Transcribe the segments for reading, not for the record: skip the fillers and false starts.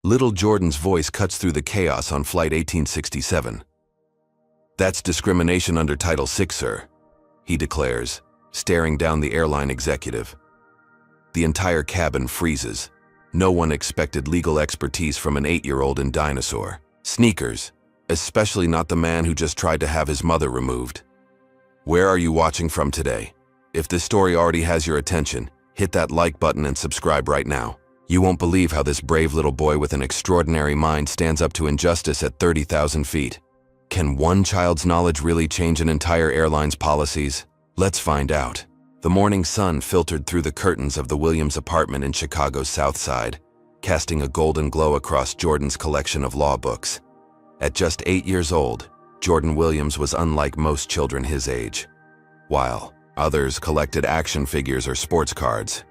Little Jordan's voice cuts through the chaos on Flight 1867. "That's discrimination under Title VI, sir," he declares, staring down the airline executive. The entire cabin freezes. No one expected legal expertise from an 8-year-old in dinosaur sneakers, especially not the man who just tried to have his mother removed. Where are you watching from today? If this story already has your attention, hit that like button and subscribe right now. You won't believe how this brave little boy with an extraordinary mind stands up to injustice at 30,000 feet. Can one child's knowledge really change an entire airline's policies? Let's find out. The morning sun filtered through the curtains of the Williams apartment in Chicago's South Side, casting a golden glow across Jordan's collection of law books. At just 8 years old, Jordan Williams was unlike most children his age. While others collected action figures or sports cards,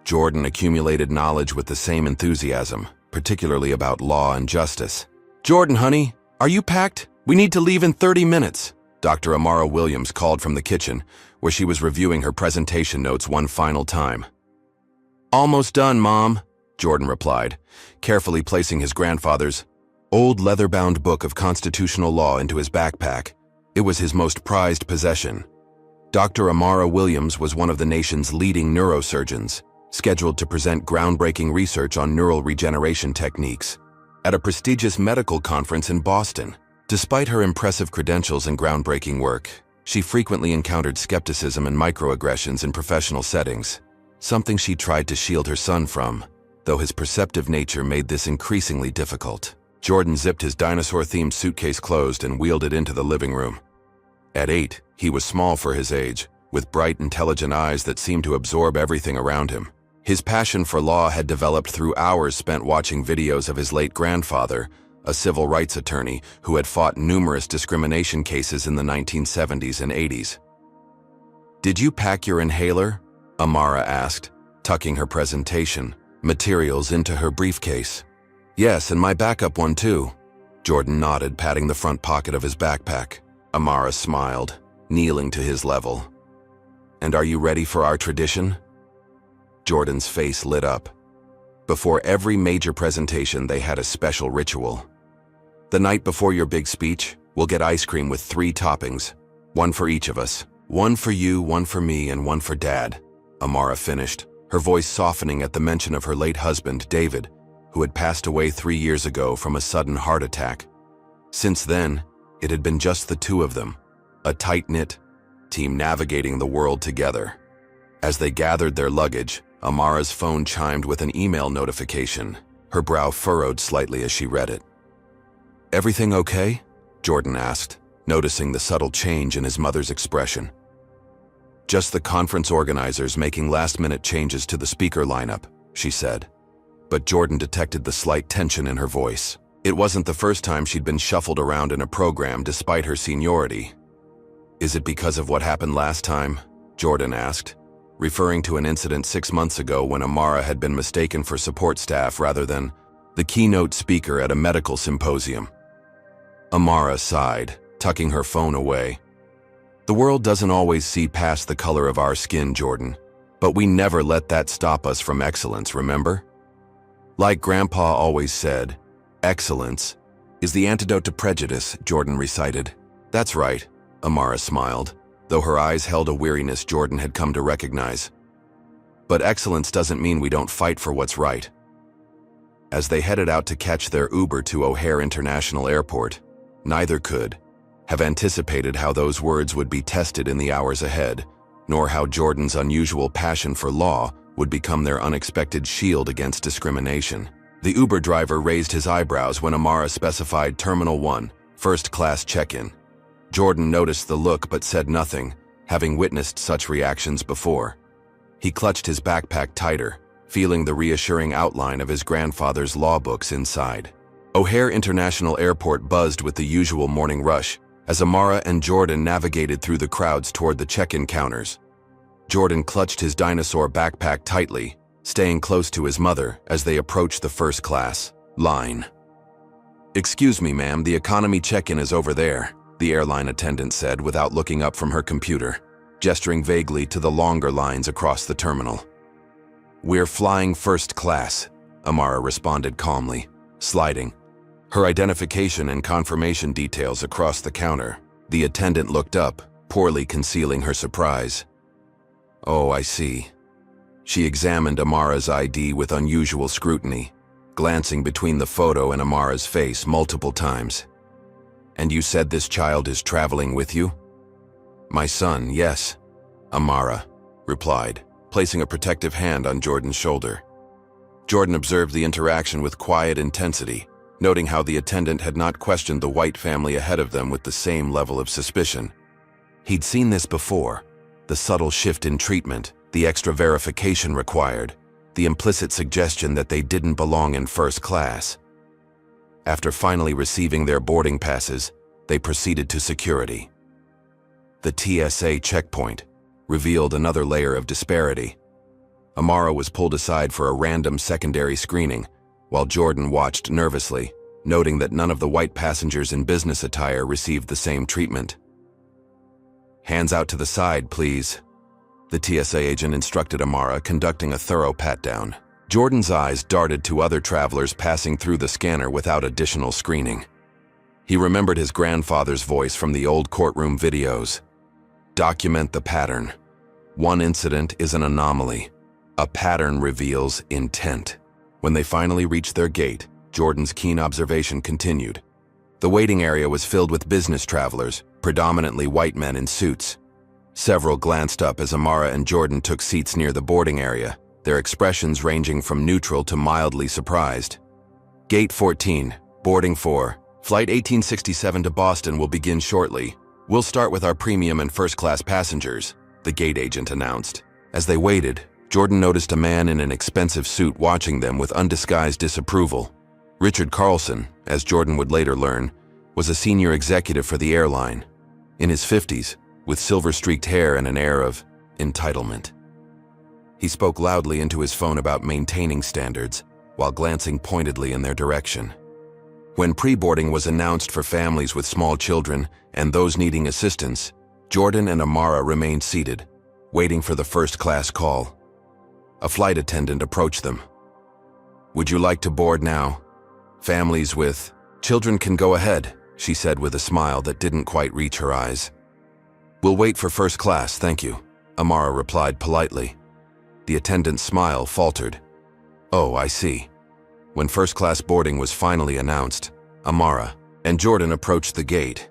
Jordan accumulated knowledge with the same enthusiasm, particularly about law and justice. "Jordan, honey, are you packed? We need to leave in 30 minutes. Dr. Amara Williams called from the kitchen, where she was reviewing her presentation notes one final time. "Almost done, Mom," Jordan replied, carefully placing his grandfather's old leather-bound book of constitutional law into his backpack. It was his most prized possession. Dr. Amara Williams was one of the nation's leading neurosurgeons, scheduled to present groundbreaking research on neural regeneration techniques at a prestigious medical conference in Boston. Despite her impressive credentials and groundbreaking work, she frequently encountered skepticism and microaggressions in professional settings, something she tried to shield her son from, though his perceptive nature made this increasingly difficult. Jordan zipped his dinosaur-themed suitcase closed and wheeled it into the living room. At 8, he was small for his age, with bright, intelligent eyes that seemed to absorb everything around him. His passion for law had developed through hours spent watching videos of his late grandfather, a civil rights attorney who had fought numerous discrimination cases in the 1970s and 80s. "Did you pack your inhaler?" Amara asked, tucking her presentation materials into her briefcase. "Yes, and my backup one too." Jordan nodded, patting the front pocket of his backpack. Amara smiled, kneeling to his level. "And are you ready for our tradition?" Jordan's face lit up. Before every major presentation, they had a special ritual. "The night before your big speech, we'll get ice cream with 3 toppings, one for each of us. One for you, one for me, and one for Dad," Amara finished, her voice softening at the mention of her late husband, David, who had passed away 3 years ago from a sudden heart attack. Since then, it had been just the two of them, a tight-knit team navigating the world together. As they gathered their luggage, Amara's phone chimed with an email notification. Her brow furrowed slightly as she read it. "Everything okay?" Jordan asked, noticing the subtle change in his mother's expression. "Just the conference organizers making last-minute changes to the speaker lineup," she said. But Jordan detected the slight tension in her voice. It wasn't the first time she'd been shuffled around in a program despite her seniority. "Is it because of what happened last time?" Jordan asked, referring to an incident 6 months ago when Amara had been mistaken for support staff rather than the keynote speaker at a medical symposium. Amara sighed, tucking her phone away. "The world doesn't always see past the color of our skin, Jordan, but we never let that stop us from excellence, remember? Like Grandpa always said, excellence is the antidote to prejudice," Jordan recited. "That's right," Amara smiled, though her eyes held a weariness Jordan had come to recognize. "But excellence doesn't mean we don't fight for what's right." As they headed out to catch their Uber to O'Hare International Airport, neither could have anticipated how those words would be tested in the hours ahead, nor how Jordan's unusual passion for law would become their unexpected shield against discrimination. The Uber driver raised his eyebrows when Amara specified Terminal 1, first-class check-in. Jordan noticed the look but said nothing, having witnessed such reactions before. He clutched his backpack tighter, feeling the reassuring outline of his grandfather's law books inside. O'Hare International Airport buzzed with the usual morning rush as Amara and Jordan navigated through the crowds toward the check-in counters. Jordan clutched his dinosaur backpack tightly, staying close to his mother as they approached the first-class line. "Excuse me, ma'am, the economy check-in is over there," the airline attendant said without looking up from her computer, gesturing vaguely to the longer lines across the terminal. "We're flying first class," Amara responded calmly. sliding her identification and confirmation details across the counter. The attendant looked up, poorly concealing her surprise. "Oh, I see." She examined Amara's ID with unusual scrutiny, glancing between the photo and Amara's face multiple times. "And you said this child is traveling with you?" "My son, yes," Amara replied, placing a protective hand on Jordan's shoulder. Jordan observed the interaction with quiet intensity, noting how the attendant had not questioned the White family ahead of them with the same level of suspicion. He'd seen this before: the subtle shift in treatment, the extra verification required, the implicit suggestion that they didn't belong in first class. After finally receiving their boarding passes, they proceeded to security. The TSA checkpoint revealed another layer of disparity. Amara was pulled aside for a random secondary screening, while Jordan watched nervously, noting that none of the white passengers in business attire received the same treatment. "Hands out to the side, please," the TSA agent instructed Amara, conducting a thorough pat-down. Jordan's eyes darted to other travelers passing through the scanner without additional screening. He remembered his grandfather's voice from the old courtroom videos. "Document the pattern. One incident is an anomaly. A pattern reveals intent." When they finally reached their gate, Jordan's keen observation continued. The waiting area was filled with business travelers, predominantly white men in suits. Several glanced up as Amara and Jordan took seats near the boarding area, their expressions ranging from neutral to mildly surprised. "Gate 14, boarding 4, Flight 1867 to Boston will begin shortly. We'll start with our premium and first-class passengers," the gate agent announced. As they waited, Jordan noticed a man in an expensive suit watching them with undisguised disapproval. Richard Carlson, as Jordan would later learn, was a senior executive for the airline, in his 50s, with silver-streaked hair and an air of entitlement. He spoke loudly into his phone about maintaining standards, while glancing pointedly in their direction. When pre-boarding was announced for families with small children and those needing assistance, Jordan and Amara remained seated, waiting for the first-class call. A flight attendant approached them. "Would you like to board now? Families with children can go ahead," she said with a smile that didn't quite reach her eyes. "We'll wait for first class, thank you," Amara replied politely. The attendant's smile faltered. "Oh, I see." When first-class boarding was finally announced, Amara and Jordan approached the gate.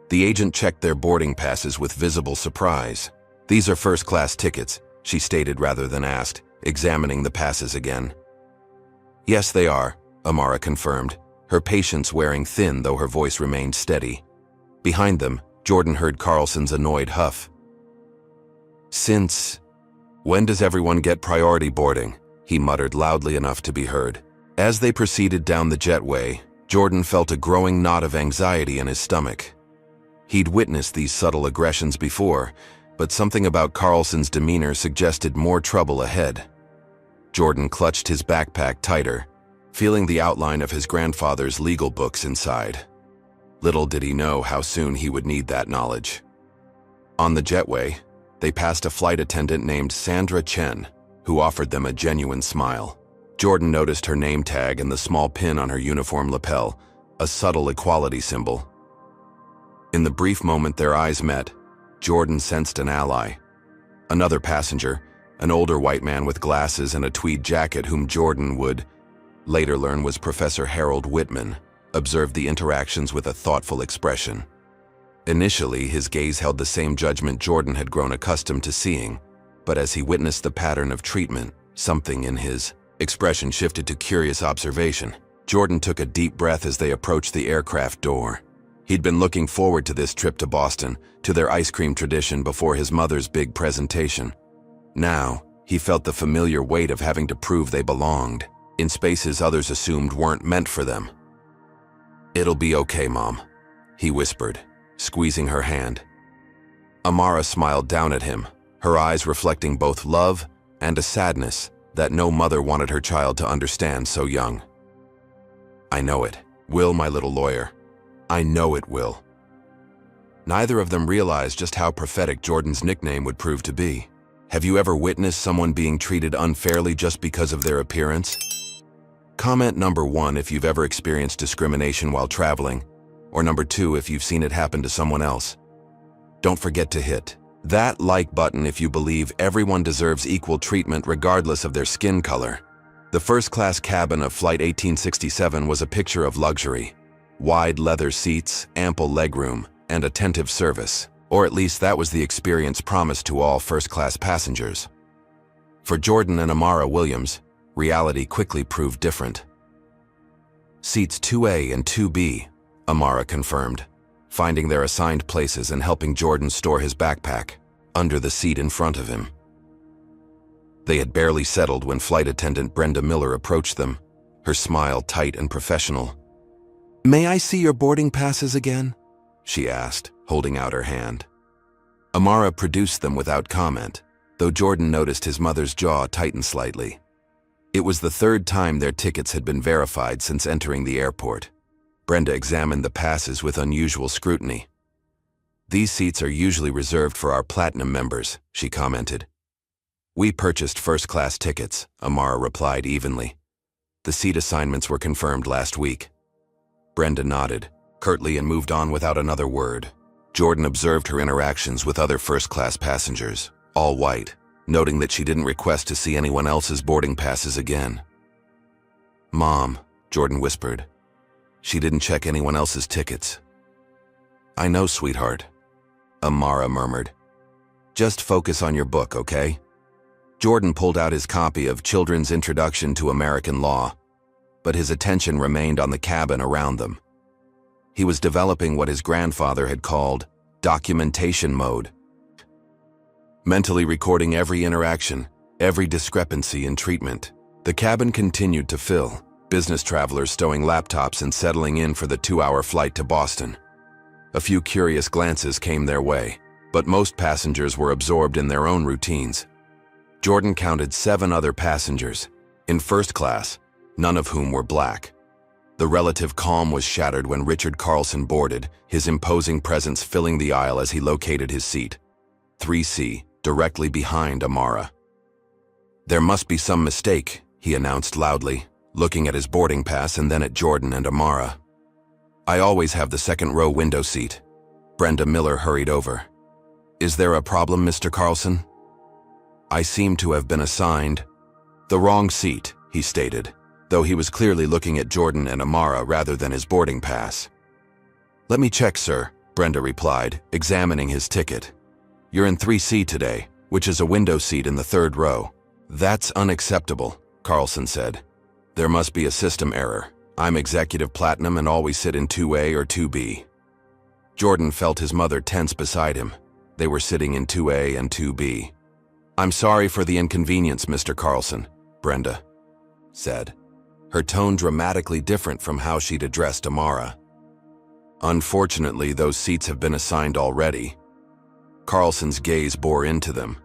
The agent checked their boarding passes with visible surprise. "These are first-class tickets," she stated rather than asked, examining the passes again. "Yes, they are," Amara confirmed, her patience wearing thin though her voice remained steady. Behind them, Jordan heard Carlson's annoyed huff. When does everyone get priority boarding?" he muttered loudly enough to be heard. As they proceeded down the jetway, Jordan felt a growing knot of anxiety in his stomach. He'd witnessed these subtle aggressions before, but something about Carlson's demeanor suggested more trouble ahead. Jordan clutched his backpack tighter, feeling the outline of his grandfather's legal books inside. Little did he know how soon he would need that knowledge. On the jetway, they passed a flight attendant named Sandra Chen, who offered them a genuine smile. Jordan noticed her name tag and the small pin on her uniform lapel, a subtle equality symbol. In the brief moment their eyes met, Jordan sensed an ally. Another passenger, an older white man with glasses and a tweed jacket whom Jordan would later learn was Professor Harold Whitman, observed the interactions with a thoughtful expression. Initially, his gaze held the same judgment Jordan had grown accustomed to seeing, but as he witnessed the pattern of treatment, something in his expression shifted to curious observation. Jordan took a deep breath as they approached the aircraft door. He'd been looking forward to this trip to Boston, to their ice cream tradition before his mother's big presentation. Now, he felt the familiar weight of having to prove they belonged, in spaces others assumed weren't meant for them. "It'll be okay, Mom," he whispered, squeezing her hand. Amara smiled down at him, her eyes reflecting both love and a sadness that no mother wanted her child to understand so young. "I know it, Will, my little lawyer. I know it will." Neither of them realized just how prophetic Jordan's nickname would prove to be. Have you ever witnessed someone being treated unfairly just because of their appearance? Comment number 1 if you've ever experienced discrimination while traveling, or number 2 if you've seen it happen to someone else. Don't forget to hit that like button if you believe everyone deserves equal treatment regardless of their skin color. The first-class cabin of Flight 1867 was a picture of luxury. Wide leather seats, ample legroom, and attentive service. Or at least that was the experience promised to all first-class passengers. For Jordan and Amara Williams, reality quickly proved different. Seats 2A and 2B, Amara confirmed, finding their assigned places and helping Jordan store his backpack under the seat in front of him. They had barely settled when flight attendant Brenda Miller approached them, her smile tight and professional. "May I see your boarding passes again?" she asked, holding out her hand. Amara produced them without comment, though Jordan noticed his mother's jaw tighten slightly. It was the third time their tickets had been verified since entering the airport. Brenda examined the passes with unusual scrutiny. "These seats are usually reserved for our platinum members," she commented. "We purchased first-class tickets," Amara replied evenly. "The seat assignments were confirmed last week." Brenda nodded curtly and moved on without another word. Jordan observed her interactions with other first-class passengers, all white, noting that she didn't request to see anyone else's boarding passes again. "Mom," Jordan whispered. "She didn't check anyone else's tickets." "I know, sweetheart," Amara murmured. "Just focus on your book, okay?" Jordan pulled out his copy of Children's Introduction to American Law, but his attention remained on the cabin around them. He was developing what his grandfather had called documentation mode, mentally recording every interaction, every discrepancy in treatment. The cabin continued to fill, business travelers stowing laptops and settling in for the 2-hour flight to Boston. A few curious glances came their way, but most passengers were absorbed in their own routines. Jordan counted 7 other passengers, in first class, none of whom were black. The relative calm was shattered when Richard Carlson boarded, his imposing presence filling the aisle as he located his seat, 3C, directly behind Amara. "There must be some mistake," he announced loudly, looking at his boarding pass and then at Jordan and Amara. "I always have the second-row window seat." Brenda Miller hurried over. "Is there a problem, Mr. Carlson?" "I seem to have been assigned the wrong seat," he stated, though he was clearly looking at Jordan and Amara rather than his boarding pass. "Let me check, sir," Brenda replied, examining his ticket. "You're in 3C today, which is a window seat in the 3rd row." "That's unacceptable," Carlson said. "There must be a system error. I'm executive platinum and always sit in 2A or 2B. Jordan felt his mother tense beside him. They were sitting in 2A and 2B. "I'm sorry for the inconvenience, Mr. Carlson," Brenda said, her tone dramatically different from how she'd addressed Amara. "Unfortunately, those seats have been assigned already." Carlson's gaze bore into them.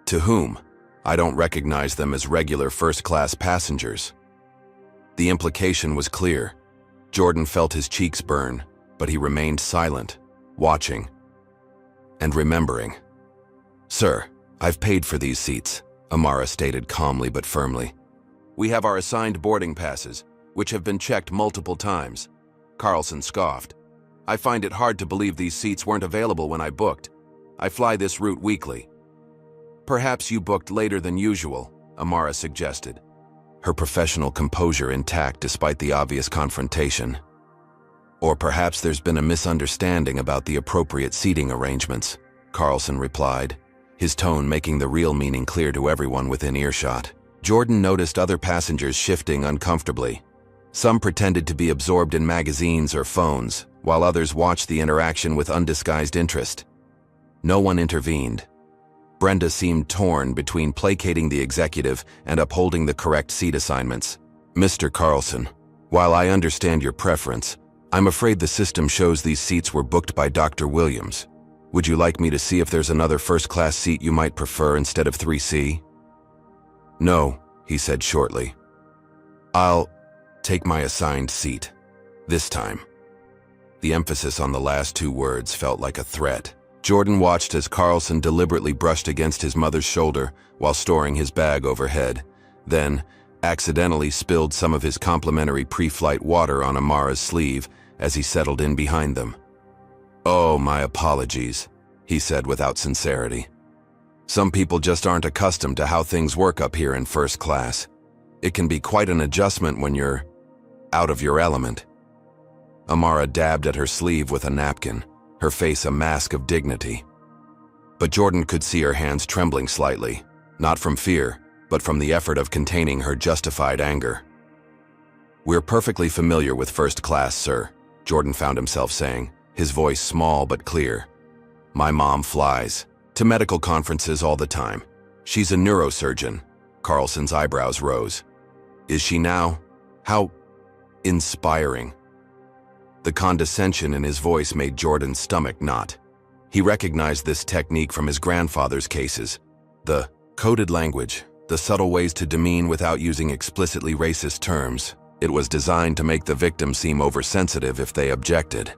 "To whom? I don't recognize them as regular first-class passengers." The implication was clear. Jordan felt his cheeks burn, but he remained silent, watching and remembering. "Sir, I've paid for these seats," Amara stated calmly but firmly. "We have our assigned boarding passes, which have been checked multiple times." Carlson scoffed. "I find it hard to believe these seats weren't available when I booked. I fly this route weekly." "Perhaps you booked later than usual," Amara suggested, her professional composure intact despite the obvious confrontation. "Or perhaps there's been a misunderstanding about the appropriate seating arrangements," Carlson replied, his tone making the real meaning clear to everyone within earshot. Jordan noticed other passengers shifting uncomfortably. Some pretended to be absorbed in magazines or phones, while others watched the interaction with undisguised interest. No one intervened. Brenda seemed torn between placating the executive and upholding the correct seat assignments. "Mr. Carlson, while I understand your preference, I'm afraid the system shows these seats were booked by Dr. Williams. Would you like me to see if there's another first-class seat you might prefer instead of 3C? "No," he said shortly. "I'll take my assigned seat. This time." The emphasis on the last 2 words felt like a threat. Jordan watched as Carlson deliberately brushed against his mother's shoulder while storing his bag overhead. Then, accidentally spilled some of his complimentary pre-flight water on Amara's sleeve as he settled in behind them. "Oh, my apologies," he said without sincerity. "Some people just aren't accustomed to how things work up here in first class. It can be quite an adjustment when you're out of your element." Amara dabbed at her sleeve with a napkin, her face a mask of dignity. But Jordan could see her hands trembling slightly, not from fear, but from the effort of containing her justified anger. "We're perfectly familiar with first class, sir," Jordan found himself saying, his voice small but clear. "My mom flies to medical conferences all the time. She's a neurosurgeon." Carlson's eyebrows rose. "Is she now? How inspiring." The condescension in his voice made Jordan's stomach knot. He recognized this technique from his grandfather's cases. The coded language, the subtle ways to demean without using explicitly racist terms. It was designed to make the victim seem oversensitive if they objected.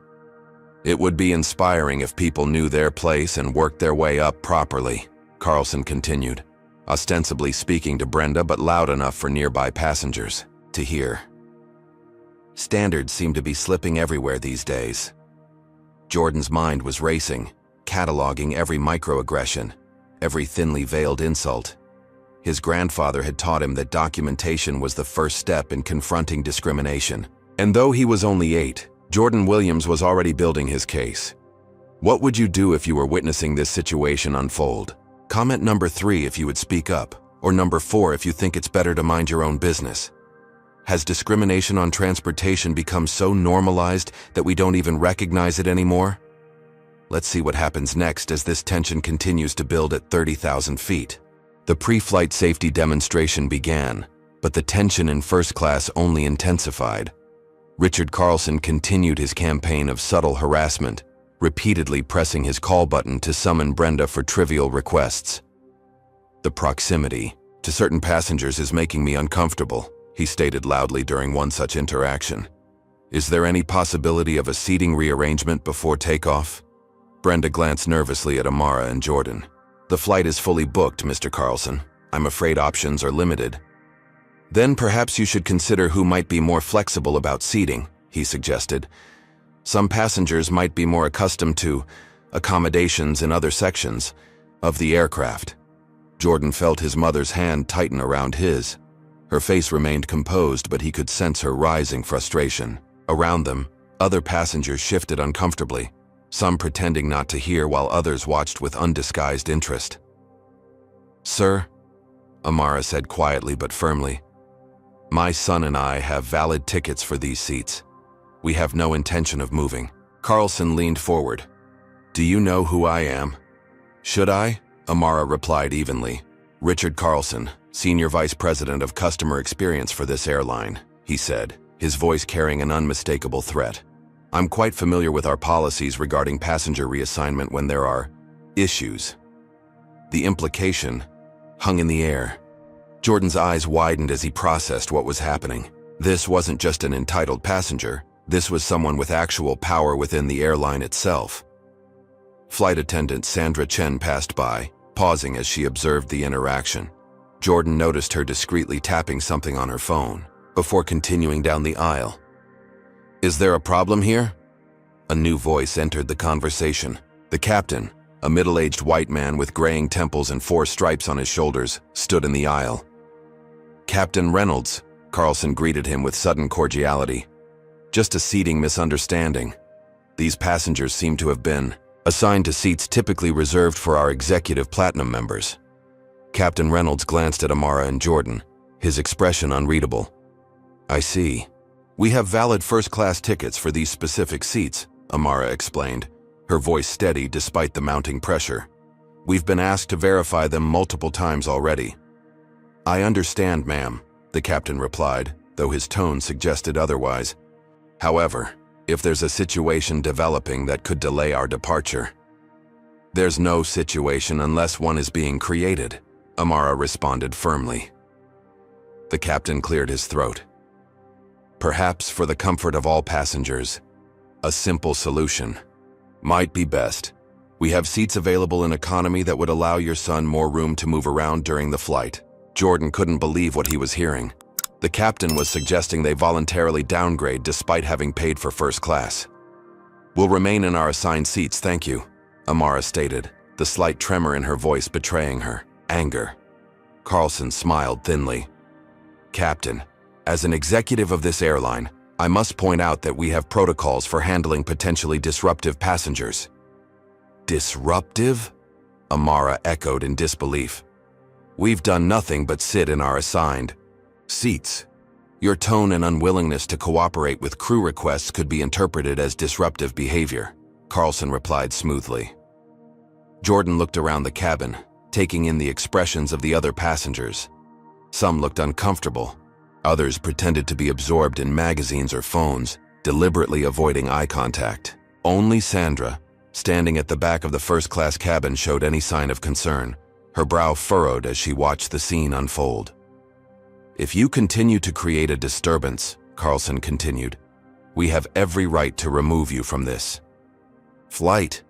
"It would be inspiring if people knew their place and worked their way up properly," Carlson continued, ostensibly speaking to Brenda but loud enough for nearby passengers to hear. Standards seem to be slipping everywhere these days. Jordan's mind was racing, cataloging every microaggression, every thinly veiled insult. His grandfather had taught him that documentation was the first step in confronting discrimination. And though he was only 8, Jordan Williams was already building his case. What would you do if you were witnessing this situation unfold? Comment number 3 if you would speak up, or number 4 if you think it's better to mind your own business. Has discrimination on transportation become so normalized that we don't even recognize it anymore? Let's see what happens next as this tension continues to build at 30,000 feet. The pre-flight safety demonstration began, but the tension in first class only intensified. Richard Carlson continued his campaign of subtle harassment, repeatedly pressing his call button to summon Brenda for trivial requests. "The proximity to certain passengers is making me uncomfortable," he stated loudly during one such interaction. "Is there any possibility of a seating rearrangement before takeoff?" Brenda glanced nervously at Amara and Jordan. "The flight is fully booked, Mr. Carlson. I'm afraid options are limited." "Then perhaps you should consider who might be more flexible about seating," he suggested. "Some passengers might be more accustomed to accommodations in other sections of the aircraft." Jordan felt his mother's hand tighten around his. Her face remained composed, but he could sense her rising frustration. Around them, other passengers shifted uncomfortably, some pretending not to hear while others watched with undisguised interest. "Sir," Amara said quietly but firmly, "my son and I have valid tickets for these seats. We have no intention of moving." Carlson leaned forward. "Do you know who I am?" "Should I?" Amara replied evenly. "Richard Carlson, Senior Vice President of Customer Experience for this airline," he said, his voice carrying an unmistakable threat. "I'm quite familiar with our policies regarding passenger reassignment when there are issues." The implication hung in the air. Jordan's eyes widened as he processed what was happening. This wasn't just an entitled passenger. This was someone with actual power within the airline itself. Flight attendant Sandra Chen passed by, pausing as she observed the interaction. Jordan noticed her discreetly tapping something on her phone, before continuing down the aisle. "Is there a problem here?" A new voice entered the conversation. The captain, a middle-aged white man with graying temples and 4 stripes on his shoulders, stood in the aisle. "Captain Reynolds," Carlson greeted him with sudden cordiality. "Just a seating misunderstanding. These passengers seem to have been assigned to seats typically reserved for our executive platinum members." Captain Reynolds glanced at Amara and Jordan, his expression unreadable. "I see. We have valid first-class tickets for these specific seats," Amara explained, her voice steady despite the mounting pressure. "We've been asked to verify them multiple times already." "I understand, ma'am," the captain replied, though his tone suggested otherwise. "However, if there's a situation developing that could delay our departure." "There's no situation unless one is being created," Amara responded firmly. The captain cleared his throat. "Perhaps for the comfort of all passengers, a simple solution might be best. We have seats available in economy that would allow your son more room to move around during the flight." Jordan couldn't believe what he was hearing. The captain was suggesting they voluntarily downgrade despite having paid for first class. "We'll remain in our assigned seats, thank you," Amara stated, the slight tremor in her voice betraying her anger. Carlson smiled thinly. "Captain, as an executive of this airline, I must point out that we have protocols for handling potentially disruptive passengers." "Disruptive?" Amara echoed in disbelief. "We've done nothing but sit in our assigned seats. Your tone and unwillingness to cooperate with crew requests could be interpreted as disruptive behavior," Carlson replied smoothly. Jordan looked around the cabin, taking in the expressions of the other passengers. Some looked uncomfortable. Others pretended to be absorbed in magazines or phones, deliberately avoiding eye contact. Only Sandra, standing at the back of the first-class cabin, showed any sign of concern, her brow furrowed as she watched the scene unfold. "If you continue to create a disturbance," Carlson continued, "we have every right to remove you from this flight."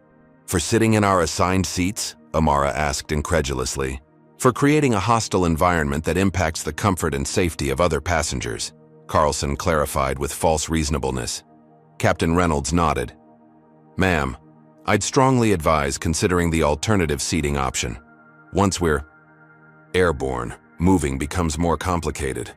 "For sitting in our assigned seats?" Amara asked incredulously. "For creating a hostile environment that impacts the comfort and safety of other passengers," Carlson clarified with false reasonableness. Captain Reynolds nodded. "Ma'am, I'd strongly advise considering the alternative seating option. Once we're airborne, moving becomes more complicated."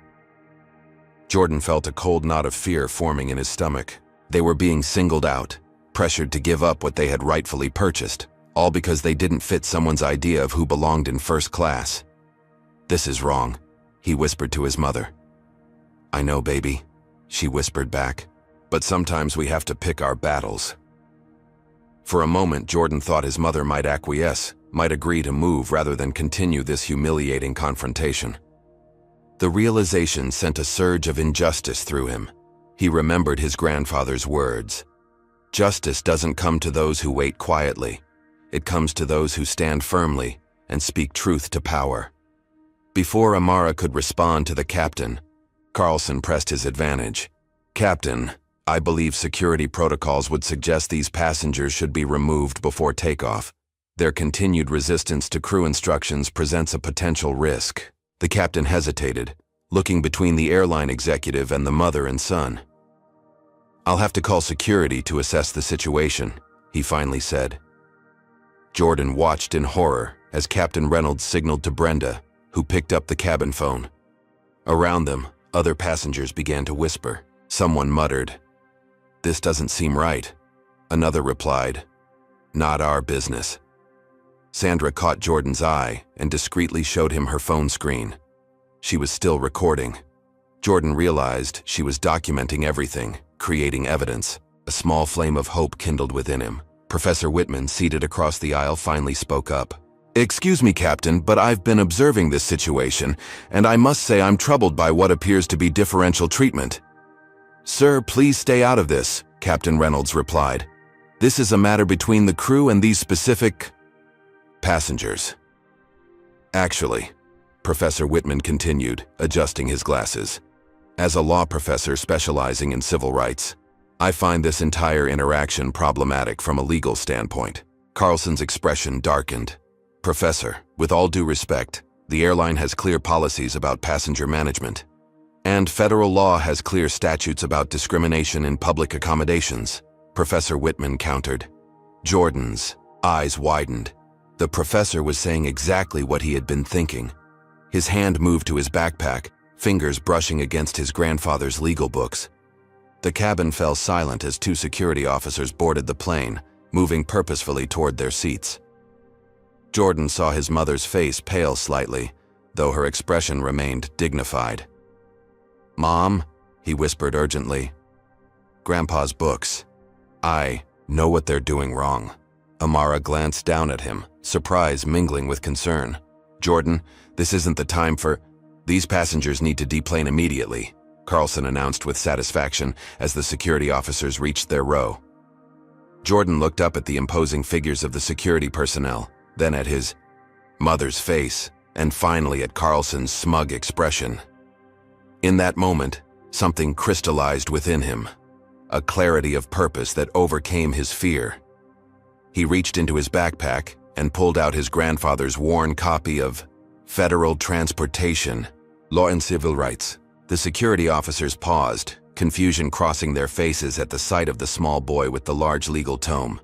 Jordan felt a cold knot of fear forming in his stomach. They were being singled out, pressured to give up what they had rightfully purchased, all because they didn't fit someone's idea of who belonged in first class. "This is wrong," he whispered to his mother. "I know, baby," she whispered back, "but sometimes we have to pick our battles." For a moment, Jordan thought his mother might acquiesce, might agree to move rather than continue this humiliating confrontation. The realization sent a surge of injustice through him. He remembered his grandfather's words. "Justice doesn't come to those who wait quietly. It comes to those who stand firmly and speak truth to power." Before Amara could respond to the captain, Carlson pressed his advantage. "Captain, I believe security protocols would suggest these passengers should be removed before takeoff. Their continued resistance to crew instructions presents a potential risk." The captain hesitated, looking between the airline executive and the mother and son. "I'll have to call security to assess the situation," he finally said. Jordan watched in horror as Captain Reynolds signaled to Brenda, who picked up the cabin phone. Around them, other passengers began to whisper. Someone muttered, "This doesn't seem right." Another replied, "Not our business." Sandra caught Jordan's eye and discreetly showed him her phone screen. She was still recording. Jordan realized she was documenting everything, creating evidence. A small flame of hope kindled within him. Professor Whitman, seated across the aisle, finally spoke up. "Excuse me, Captain, but I've been observing this situation, and I must say I'm troubled by what appears to be differential treatment." "Sir, please stay out of this," Captain Reynolds replied. "This is a matter between the crew and these specific passengers." "Actually," Professor Whitman continued, adjusting his glasses, "as a law professor specializing in civil rights, I find this entire interaction problematic from a legal standpoint." Carlson's expression darkened. "Professor, with all due respect, the airline has clear policies about passenger management, and federal law has clear statutes about discrimination in public accommodations," Professor Whitman countered. Jordan's eyes widened. The professor was saying exactly what he had been thinking. His hand moved to his backpack, fingers brushing against his grandfather's legal books. The cabin fell silent as two security officers boarded the plane, moving purposefully toward their seats. Jordan saw his mother's face pale slightly, though her expression remained dignified. "Mom," he whispered urgently. "Grandpa's books. I know what they're doing wrong." Amara glanced down at him, surprise mingling with concern. "Jordan, this isn't the time for... These passengers need to deplane immediately," Carlson announced with satisfaction as the security officers reached their row. Jordan looked up at the imposing figures of the security personnel, then at his mother's face, and finally at Carlson's smug expression. In that moment, something crystallized within him, a clarity of purpose that overcame his fear. He reached into his backpack and pulled out his grandfather's worn copy of Federal Transportation, Law and Civil Rights. The security officers paused, confusion crossing their faces at the sight of the small boy with the large legal tome.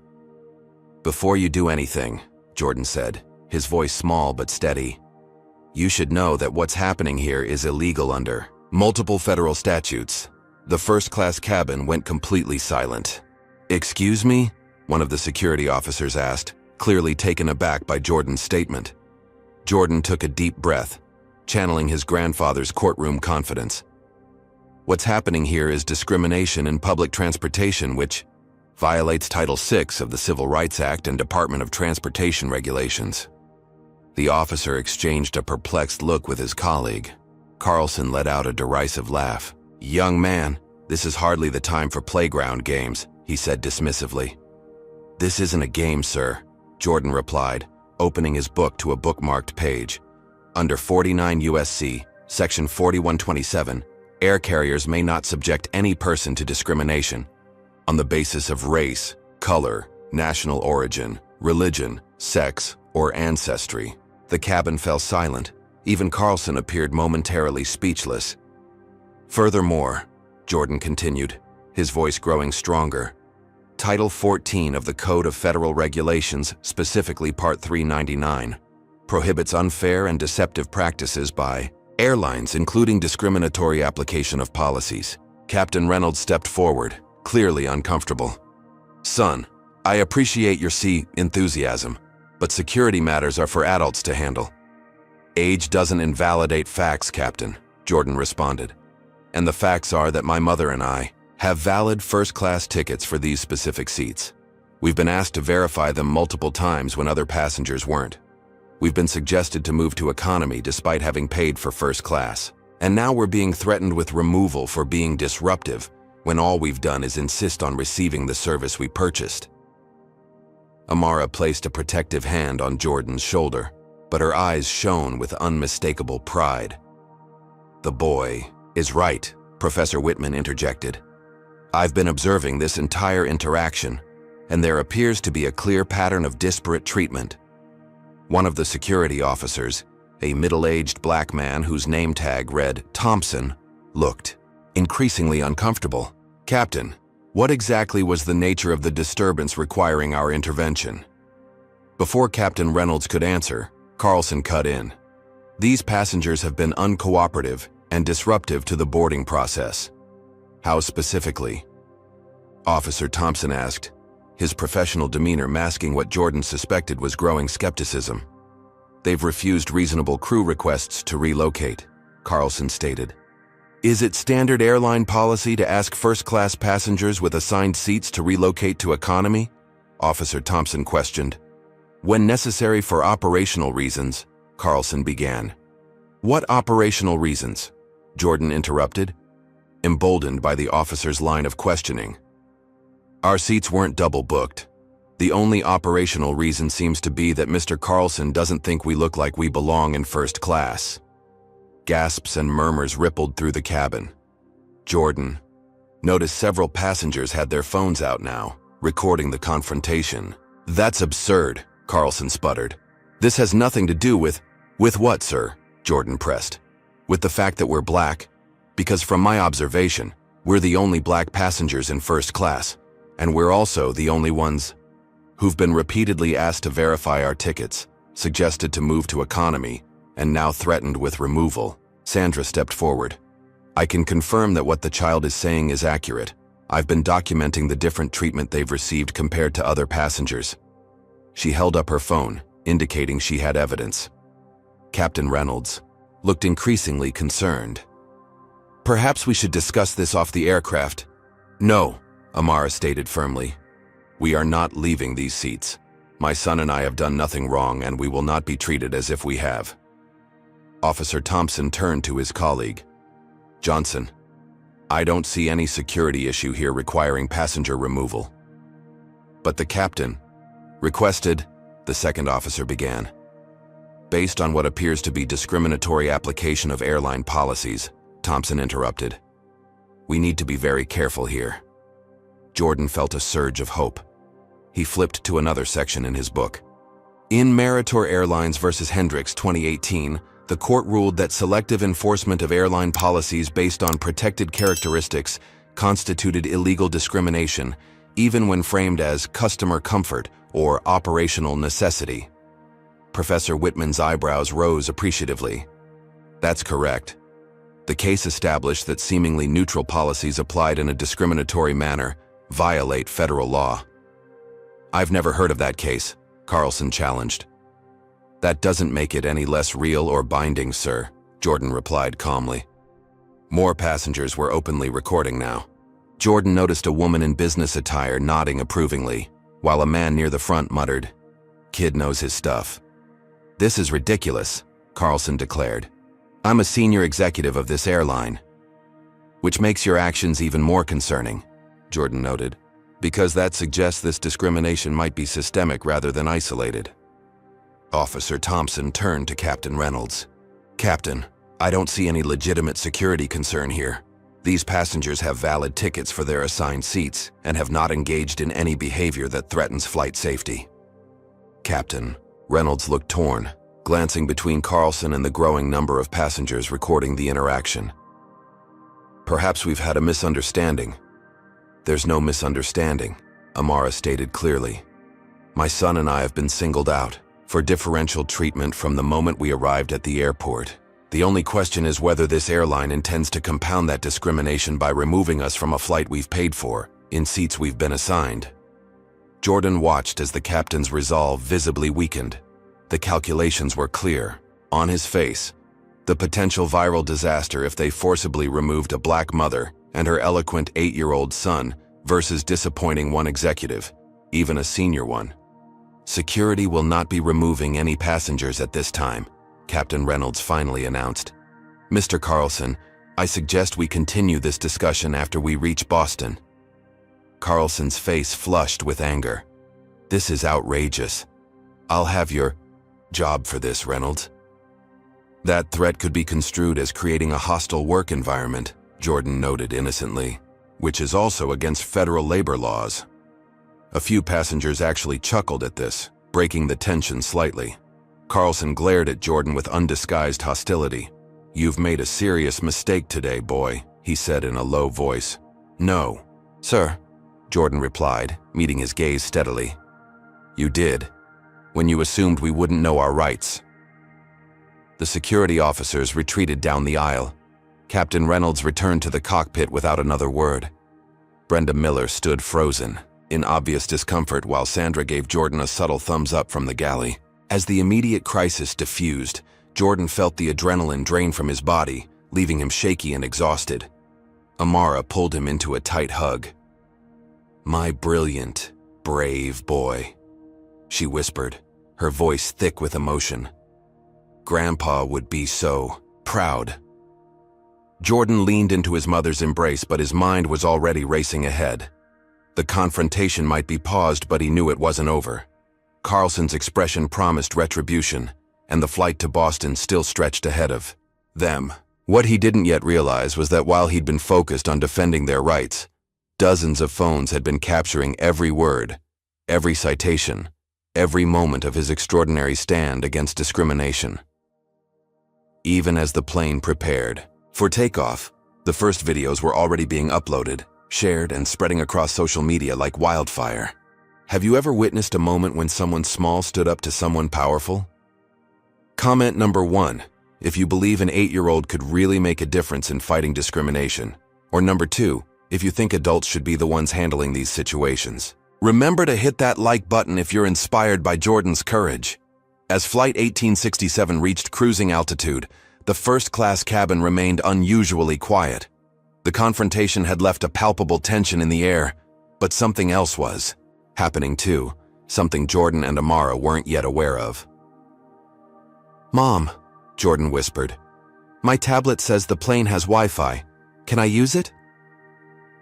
"Before you do anything," Jordan said, his voice small but steady, "you should know that what's happening here is illegal under multiple federal statutes." The first-class cabin went completely silent. "Excuse me?" one of the security officers asked, clearly taken aback by Jordan's statement. Jordan took a deep breath, channeling his grandfather's courtroom confidence. "What's happening here is discrimination in public transportation, which violates Title VI of the Civil Rights Act and Department of Transportation regulations." The officer exchanged a perplexed look with his colleague. Carlson let out a derisive laugh. "Young man, this is hardly the time for playground games," he said dismissively. "This isn't a game, sir," Jordan replied, opening his book to a bookmarked page. "Under 49 U.S.C., Section 4127, air carriers may not subject any person to discrimination on the basis of race, color, national origin, religion, sex, or ancestry." The cabin fell silent. Even Carlson appeared momentarily speechless. "Furthermore," Jordan continued, his voice growing stronger, "Title 14 of the Code of Federal Regulations, specifically Part 399, prohibits unfair and deceptive practices by airlines, including discriminatory application of policies." Captain Reynolds stepped forward, clearly uncomfortable. "Son, I appreciate your enthusiasm, but security matters are for adults to handle." "Age doesn't invalidate facts, Captain," Jordan responded. "And the facts are that my mother and I have valid first-class tickets for these specific seats. We've been asked to verify them multiple times when other passengers weren't. We've been suggested to move to economy despite having paid for first class. And now we're being threatened with removal for being disruptive when all we've done is insist on receiving the service we purchased." Amara placed a protective hand on Jordan's shoulder, but her eyes shone with unmistakable pride. "The boy is right," Professor Whitman interjected. "I've been observing this entire interaction, and there appears to be a clear pattern of disparate treatment." One of the security officers, a middle-aged black man whose name tag read Thompson, looked increasingly uncomfortable. "Captain, what exactly was the nature of the disturbance requiring our intervention?" Before Captain Reynolds could answer, Carlson cut in. "These passengers have been uncooperative and disruptive to the boarding process." "How specifically?" Officer Thompson asked, his professional demeanor masking what Jordan suspected was growing skepticism. "They've refused reasonable crew requests to relocate," Carlson stated. "Is it standard airline policy to ask first-class passengers with assigned seats to relocate to economy?" Officer Thompson questioned. "When necessary for operational reasons," Carlson began. "What operational reasons?" Jordan interrupted, emboldened by the officer's line of questioning. "Our seats weren't double-booked. The only operational reason seems to be that Mr. Carlson doesn't think we look like we belong in first class." Gasps and murmurs rippled through the cabin. Jordan noticed several passengers had their phones out now, recording the confrontation. "That's absurd," Carlson sputtered. "This has nothing to do with..." "With what, sir?" Jordan pressed. "With the fact that we're black. Because from my observation, we're the only black passengers in first class, and we're also the only ones who've been repeatedly asked to verify our tickets, suggested to move to economy, and now threatened with removal." Sandra stepped forward. "I can confirm that what the child is saying is accurate. I've been documenting the different treatment they've received compared to other passengers." She held up her phone, indicating she had evidence. Captain Reynolds looked increasingly concerned. "Perhaps we should discuss this off the aircraft." "No," Amara stated firmly. "We are not leaving these seats. My son and I have done nothing wrong, and we will not be treated as if we have." Officer Thompson turned to his colleague. "Johnson, I don't see any security issue here requiring passenger removal." "But the captain requested," the second officer began. "Based on what appears to be discriminatory application of airline policies," Thompson interrupted. "We need to be very careful here." Jordan felt a surge of hope. He flipped to another section in his book. "In Meritor Airlines versus Hendricks 2018, The court ruled that selective enforcement of airline policies based on protected characteristics constituted illegal discrimination, even when framed as customer comfort or operational necessity. Professor Whitman's eyebrows rose appreciatively. That's correct. The case established that seemingly neutral policies applied in a discriminatory manner violate federal law. I've never heard of that case, Carlson challenged. That doesn't make it any less real or binding, sir, Jordan replied calmly. More passengers were openly recording now. Jordan noticed a woman in business attire nodding approvingly, while a man near the front muttered, "Kid knows his stuff." "This is ridiculous," Carlson declared. "I'm a senior executive of this airline." "Which makes your actions even more concerning," Jordan noted, "because that suggests this discrimination might be systemic rather than isolated." Officer Thompson turned to Captain Reynolds. "Captain, I don't see any legitimate security concern here. These passengers have valid tickets for their assigned seats and have not engaged in any behavior that threatens flight safety." "Captain," Reynolds looked torn, glancing between Carlson and the growing number of passengers recording the interaction. "Perhaps we've had a misunderstanding." "There's no misunderstanding," Amara stated clearly. "My son and I have been singled out for differential treatment from the moment we arrived at the airport. The only question is whether this airline intends to compound that discrimination by removing us from a flight we've paid for, in seats we've been assigned." Jordan watched as the captain's resolve visibly weakened. The calculations were clear, on his face. The potential viral disaster if they forcibly removed a black mother and her eloquent 8-year-old son versus disappointing one executive, even a senior one. "Security will not be removing any passengers at this time," Captain Reynolds finally announced. "Mr. Carlson, I suggest we continue this discussion after we reach Boston." Carlson's face flushed with anger. "This is outrageous. I'll have your job for this, Reynolds." "That threat could be construed as creating a hostile work environment," Jordan noted innocently, "which is also against federal labor laws." A few passengers actually chuckled at this, breaking the tension slightly. Carlson glared at Jordan with undisguised hostility. "You've made a serious mistake today, boy," he said in a low voice. "No, sir," Jordan replied, meeting his gaze steadily. "You did, when you assumed we wouldn't know our rights." The security officers retreated down the aisle. Captain Reynolds returned to the cockpit without another word. Brenda Miller stood frozen, in obvious discomfort, while Sandra gave Jordan a subtle thumbs up from the galley. As the immediate crisis diffused, Jordan felt the adrenaline drain from his body, leaving him shaky and exhausted. Amara pulled him into a tight hug. "My brilliant, brave boy," she whispered, her voice thick with emotion. "Grandpa would be so proud." Jordan leaned into his mother's embrace, but his mind was already racing ahead. The confrontation might be paused, but he knew it wasn't over. Carlson's expression promised retribution, and the flight to Boston still stretched ahead of them. What he didn't yet realize was that while he'd been focused on defending their rights, dozens of phones had been capturing every word, every citation, every moment of his extraordinary stand against discrimination. Even as the plane prepared for takeoff, the first videos were already being uploaded, shared, and spreading across social media like wildfire. Have you ever witnessed a moment when someone small stood up to someone powerful? Comment number 1, if you believe an 8-year-old could really make a difference in fighting discrimination. Or number 2, if you think adults should be the ones handling these situations. Remember to hit that like button if you're inspired by Jordan's courage. As Flight 1867 reached cruising altitude, the first-class cabin remained unusually quiet. The confrontation had left a palpable tension in the air, but something else was happening too, something Jordan and Amara weren't yet aware of. "Mom," Jordan whispered, "my tablet says the plane has Wi-Fi. Can I use it?"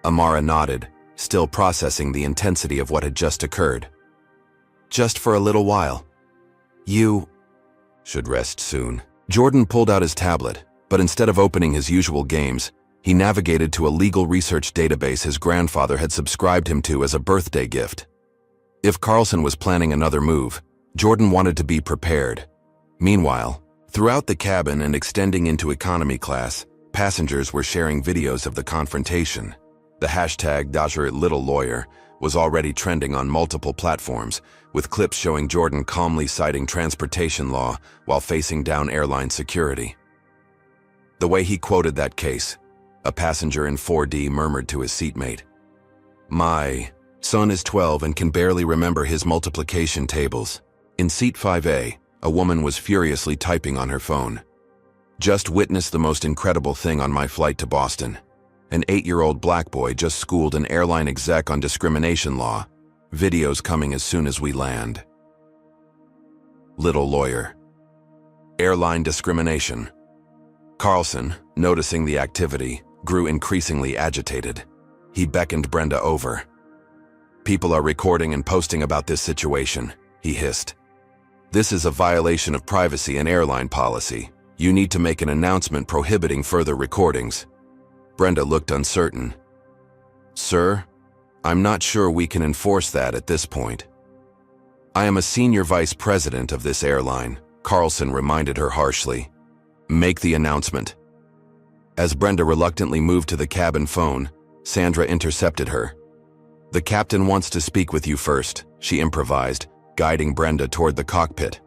Amara nodded, still processing the intensity of what had just occurred. "Just for a little while. You should rest soon." Jordan pulled out his tablet, but instead of opening his usual games, he navigated to a legal research database his grandfather had subscribed him to as a birthday gift. If Carlson was planning another move, Jordan wanted to be prepared. Meanwhile, Throughout the cabin and extending into economy class, passengers were sharing videos of the confrontation. The hashtag #LittleLawyer was already trending on multiple platforms, with clips showing Jordan calmly citing transportation law while facing down airline security. The way he quoted that case, a passenger in 4D murmured to his seatmate, "My son is 12 and can barely remember his multiplication tables." In seat 5A, a woman was furiously typing on her phone. "Just witnessed the most incredible thing on my flight to Boston. An 8-year-old black boy just schooled an airline exec on discrimination law. Videos coming as soon as we land." Little lawyer. Airline discrimination. Carlson, noticing the activity, grew increasingly agitated. He beckoned Brenda over. "People are recording and posting about this situation," he hissed. "This is a violation of privacy and airline policy. You need to make an announcement prohibiting further recordings." Brenda looked uncertain. "Sir, I'm not sure we can enforce that at this point." "I am a senior vice president of this airline," Carlson reminded her harshly. "Make the announcement." As Brenda reluctantly moved to the cabin phone, Sandra intercepted her. "The captain wants to speak with you first," she improvised, guiding Brenda toward the cockpit.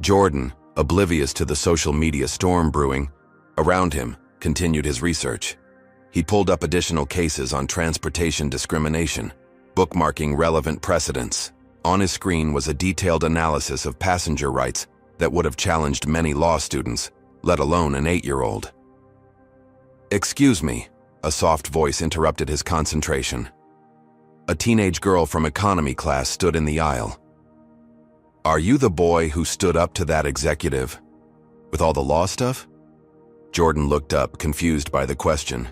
Jordan, oblivious to the social media storm brewing around him, continued his research. He pulled up additional cases on transportation discrimination, bookmarking relevant precedents. On his screen was a detailed analysis of passenger rights that would have challenged many law students, let alone an 8-year-old. "Excuse me," a soft voice interrupted his concentration. A teenage girl from economy class stood in the aisle. "Are you the boy who stood up to that executive with all the law stuff?" Jordan looked up, confused by the question.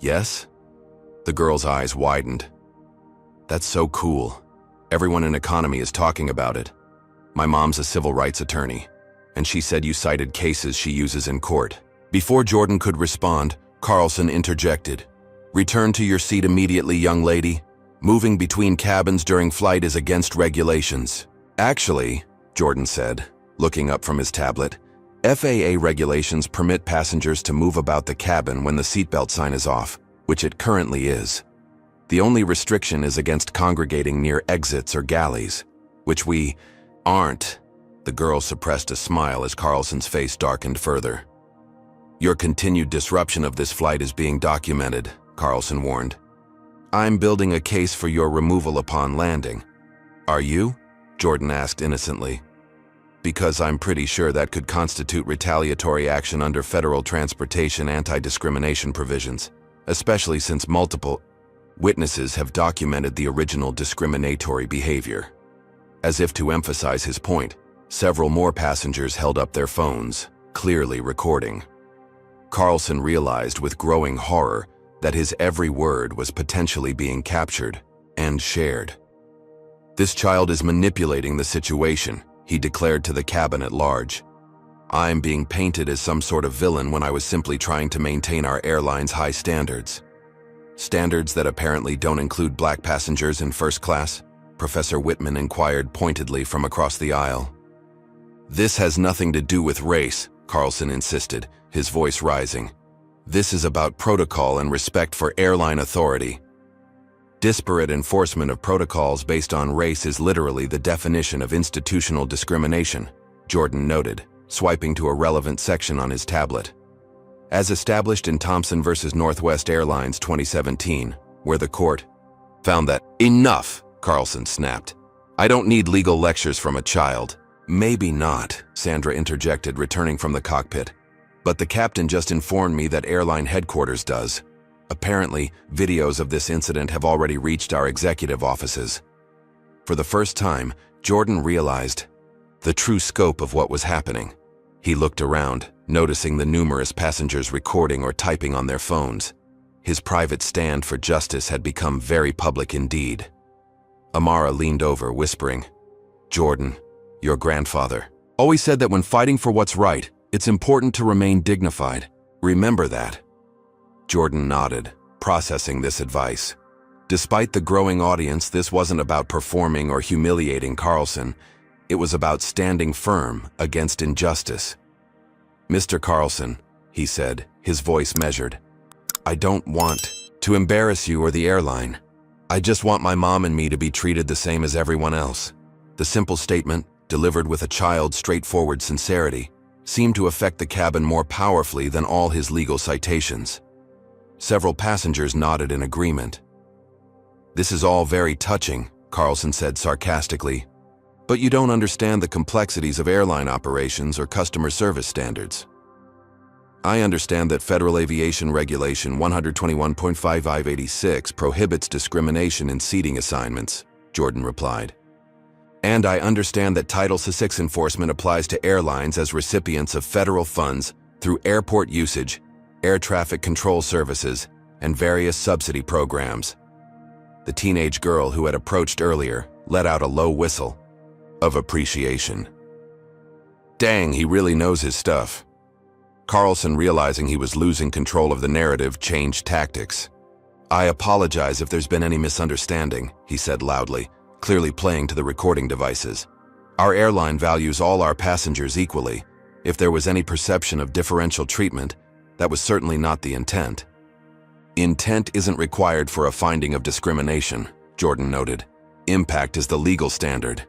"Yes?" The girl's eyes widened. "That's so cool. Everyone in economy is talking about it. My mom's a civil rights attorney, and she said you cited cases she uses in court." Before Jordan could respond, Carlson interjected. "Return to your seat immediately, young lady. Moving between cabins during flight is against regulations." "Actually," Jordan said, looking up from his tablet, "FAA regulations permit passengers to move about the cabin when the seatbelt sign is off, which it currently is. The only restriction is against congregating near exits or galleys, which we aren't." The girl suppressed a smile as Carlson's face darkened further. "Your continued disruption of this flight is being documented," Carlson warned. "I'm building a case for your removal upon landing." "Are you?" Jordan asked innocently. "Because I'm pretty sure that could constitute retaliatory action under federal transportation anti-discrimination provisions, especially since multiple witnesses have documented the original discriminatory behavior." As if to emphasize his point, several more passengers held up their phones, clearly recording. Carlson realized with growing horror that his every word was potentially being captured and shared. "This child is manipulating the situation," he declared to the cabin at large. "I'm being painted as some sort of villain when I was simply trying to maintain our airline's high standards." "Standards that apparently don't include black passengers in first class?" Professor Whitman inquired pointedly from across the aisle. "This has nothing to do with race," Carlson insisted, his voice rising. "This is about protocol and respect for airline authority. Disparate enforcement of protocols based on race is literally the definition of institutional discrimination," Jordan noted, swiping to a relevant section on his tablet. As established in Thompson v. Northwest Airlines 2017, where the court found that "Enough," Carlson snapped. "I don't need legal lectures from a child." "Maybe not," Sandra interjected, returning from the cockpit. "But the captain just informed me that airline headquarters does. Apparently, videos of this incident have already reached our executive offices." For the first time, Jordan realized the true scope of what was happening. He looked around, noticing the numerous passengers recording or typing on their phones. His private stand for justice had become very public indeed. Amara leaned over, whispering, "Jordan, your grandfather always said that when fighting for what's right, it's important to remain dignified. Remember that." Jordan nodded, processing this advice. Despite the growing audience, this wasn't about performing or humiliating Carlson. It was about standing firm against injustice. "Mr. Carlson," he said, his voice measured, "I don't want to embarrass you or the airline. I just want my mom and me to be treated the same as everyone else." The simple statement, delivered with a child's straightforward sincerity, seemed to affect the cabin more powerfully than all his legal citations. Several passengers nodded in agreement. "This is all very touching," Carlson said sarcastically, "but you don't understand the complexities of airline operations or customer service standards." "I understand that Federal Aviation Regulation 121.5586 prohibits discrimination in seating assignments," Jordan replied. "And I understand that Title VI enforcement applies to airlines as recipients of federal funds through airport usage, air traffic control services, and various subsidy programs." The teenage girl who had approached earlier let out a low whistle of appreciation. Dang, he really knows his stuff. Carlson, realizing he was losing control of the narrative, changed tactics. "I apologize if there's been any misunderstanding," he said loudly, clearly playing to the recording devices. "Our airline values all our passengers equally. If there was any perception of differential treatment, that was certainly not the intent." "Intent isn't required for a finding of discrimination," Jordan noted. "Impact is the legal standard."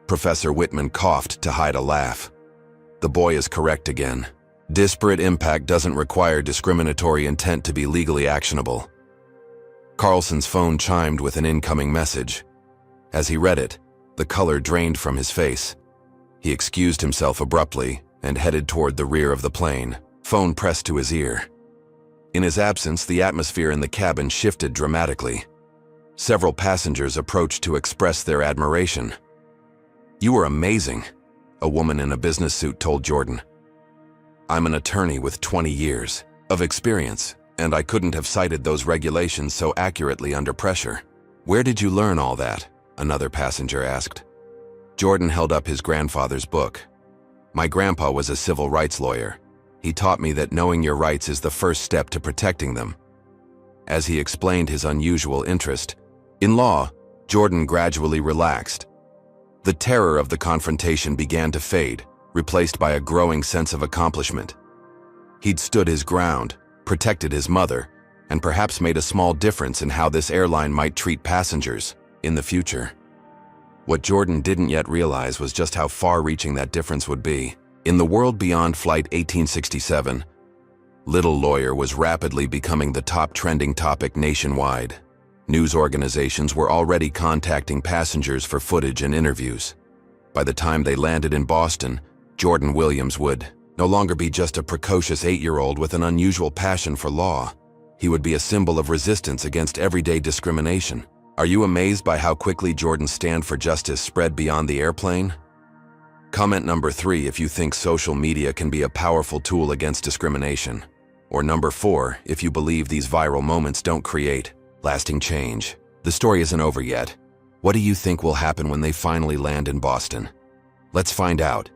Professor Whitman coughed to hide a laugh. "The boy is correct again. Disparate impact doesn't require discriminatory intent to be legally actionable." Carlson's phone chimed with an incoming message. As he read it, the color drained from his face. He excused himself abruptly and headed toward the rear of the plane, phone pressed to his ear. In his absence, the atmosphere in the cabin shifted dramatically. Several passengers approached to express their admiration. "You were amazing," a woman in a business suit told Jordan. "I'm an attorney with 20 years of experience, and I couldn't have cited those regulations so accurately under pressure." "Where did you learn all that?" another passenger asked. Jordan held up his grandfather's book. "My grandpa was a civil rights lawyer. He taught me that knowing your rights is the first step to protecting them." As he explained his unusual interest in law, Jordan gradually relaxed. The terror of the confrontation began to fade, replaced by a growing sense of accomplishment. He'd stood his ground, protected his mother, and perhaps made a small difference in how this airline might treat passengers in the future. What Jordan didn't yet realize was just how far-reaching that difference would be. In the world beyond Flight 1867, Little Lawyer was rapidly becoming the top trending topic nationwide. News organizations were already contacting passengers for footage and interviews. By the time they landed in Boston, Jordan Williams would no longer be just a precocious 8-year-old with an unusual passion for law. He would be a symbol of resistance against everyday discrimination. Are you amazed by how quickly Jordan's stand for justice spread beyond the airplane? Comment number 3 if you think social media can be a powerful tool against discrimination. Or number 4 if you believe these viral moments don't create lasting change. The story isn't over yet. What do you think will happen when they finally land in Boston? Let's find out.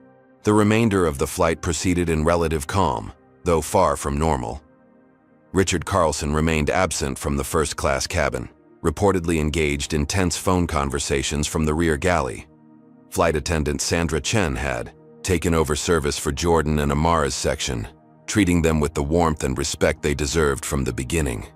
The remainder of the flight proceeded in relative calm, though far from normal. Richard Carlson remained absent from the first-class cabin, reportedly engaged in tense phone conversations from the rear galley. Flight attendant Sandra Chen had taken over service for Jordan and Amara's section, treating them with the warmth and respect they deserved from the beginning.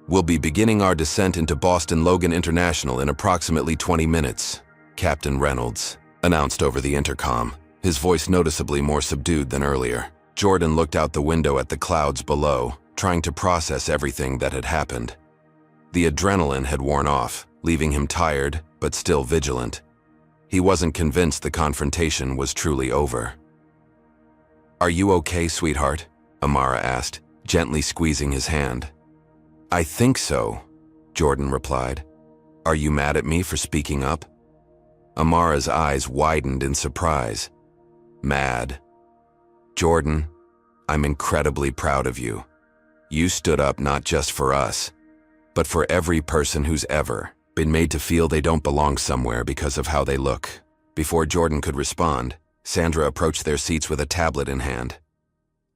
"We'll be beginning our descent into Boston Logan International in approximately 20 minutes, Captain Reynolds announced over the intercom, his voice noticeably more subdued than earlier. Jordan looked out the window at the clouds below, trying to process everything that had happened. The adrenaline had worn off, leaving him tired but still vigilant. He wasn't convinced the confrontation was truly over. "Are you okay, sweetheart?" Amara asked, gently squeezing his hand. "I think so," Jordan replied. "Are you mad at me for speaking up?" Amara's eyes widened in surprise. "Mad? Jordan, I'm incredibly proud of you. You stood up not just for us, but for every person who's ever been made to feel they don't belong somewhere because of how they look." Before Jordan could respond, Sandra approached their seats with a tablet in hand.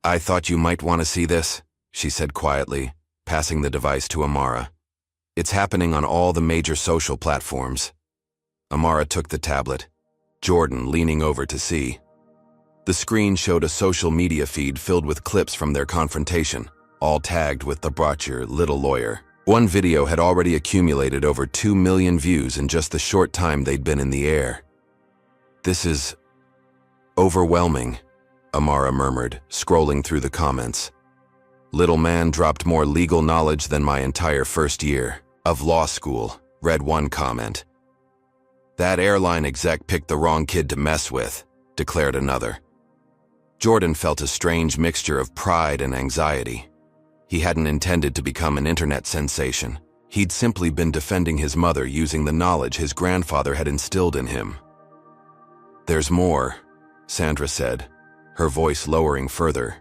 "I thought you might want to see this," she said quietly, passing the device to Amara. "It's happening on all the major social platforms." Amara took the tablet. Jordan leaning over to see. The screen showed a social media feed filled with clips from their confrontation, all tagged with the "brought your little lawyer." One video had already accumulated over 2 million views in just the short time they'd been in the air. "This is overwhelming," Amara murmured, scrolling through the comments. "Little man dropped more legal knowledge than my entire first year of law school," read one comment. "That airline exec picked the wrong kid to mess with," declared another. Jordan felt a strange mixture of pride and anxiety. He hadn't intended to become an internet sensation. He'd simply been defending his mother using the knowledge his grandfather had instilled in him. "There's more," Sandra said, her voice lowering further.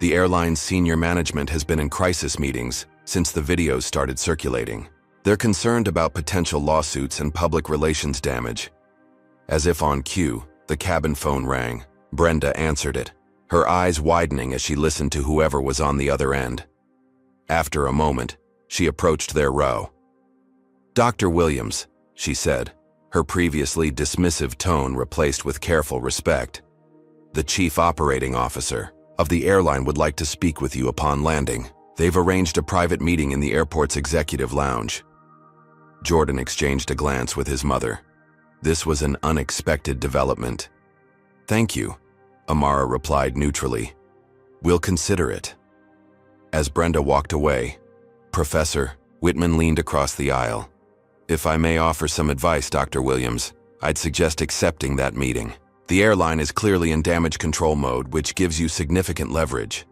"The airline's senior management has been in crisis meetings since the videos started circulating. They're concerned about potential lawsuits and public relations damage." As if on cue, the cabin phone rang. Brenda answered it, her eyes widening as she listened to whoever was on the other end. After a moment, she approached their row. "Dr. Williams," she said, her previously dismissive tone replaced with careful respect. "The chief operating officer of the airline would like to speak with you upon landing. They've arranged a private meeting in the airport's executive lounge." Jordan exchanged a glance with his mother. This was an unexpected development. "Thank you," Amara replied neutrally. "We'll consider it." As Brenda walked away, Professor Whitman leaned across the aisle. "If I may offer some advice, Dr. Williams, I'd suggest accepting that meeting. The airline is clearly in damage control mode, which gives you significant leverage."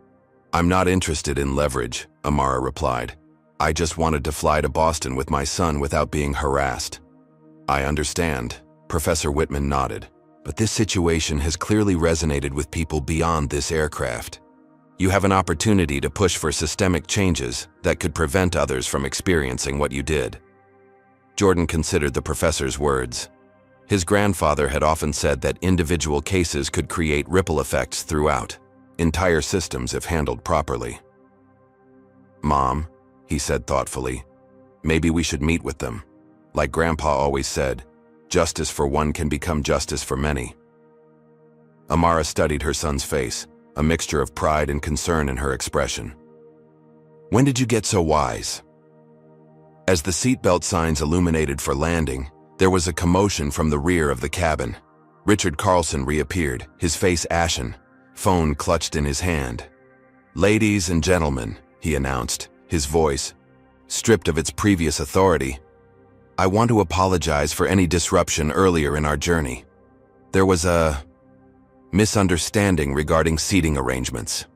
"I'm not interested in leverage," Amara replied. "I just wanted to fly to Boston with my son without being harassed." "I understand," Professor Whitman nodded. "But this situation has clearly resonated with people beyond this aircraft. You have an opportunity to push for systemic changes that could prevent others from experiencing what you did." Jordan considered the professor's words. His grandfather had often said that individual cases could create ripple effects throughout entire systems if handled properly. "Mom," he said thoughtfully, "maybe we should meet with them. Like Grandpa always said, justice for one can become justice for many." Amara studied her son's face, a mixture of pride and concern in her expression. "When did you get so wise?" As the seatbelt signs illuminated for landing, there was a commotion from the rear of the cabin. Richard Carlson reappeared, his face ashen, phone clutched in his hand. "Ladies and gentlemen," he announced, his voice stripped of its previous authority, "I want to apologize for any disruption earlier in our journey. There was a misunderstanding regarding seating arrangements."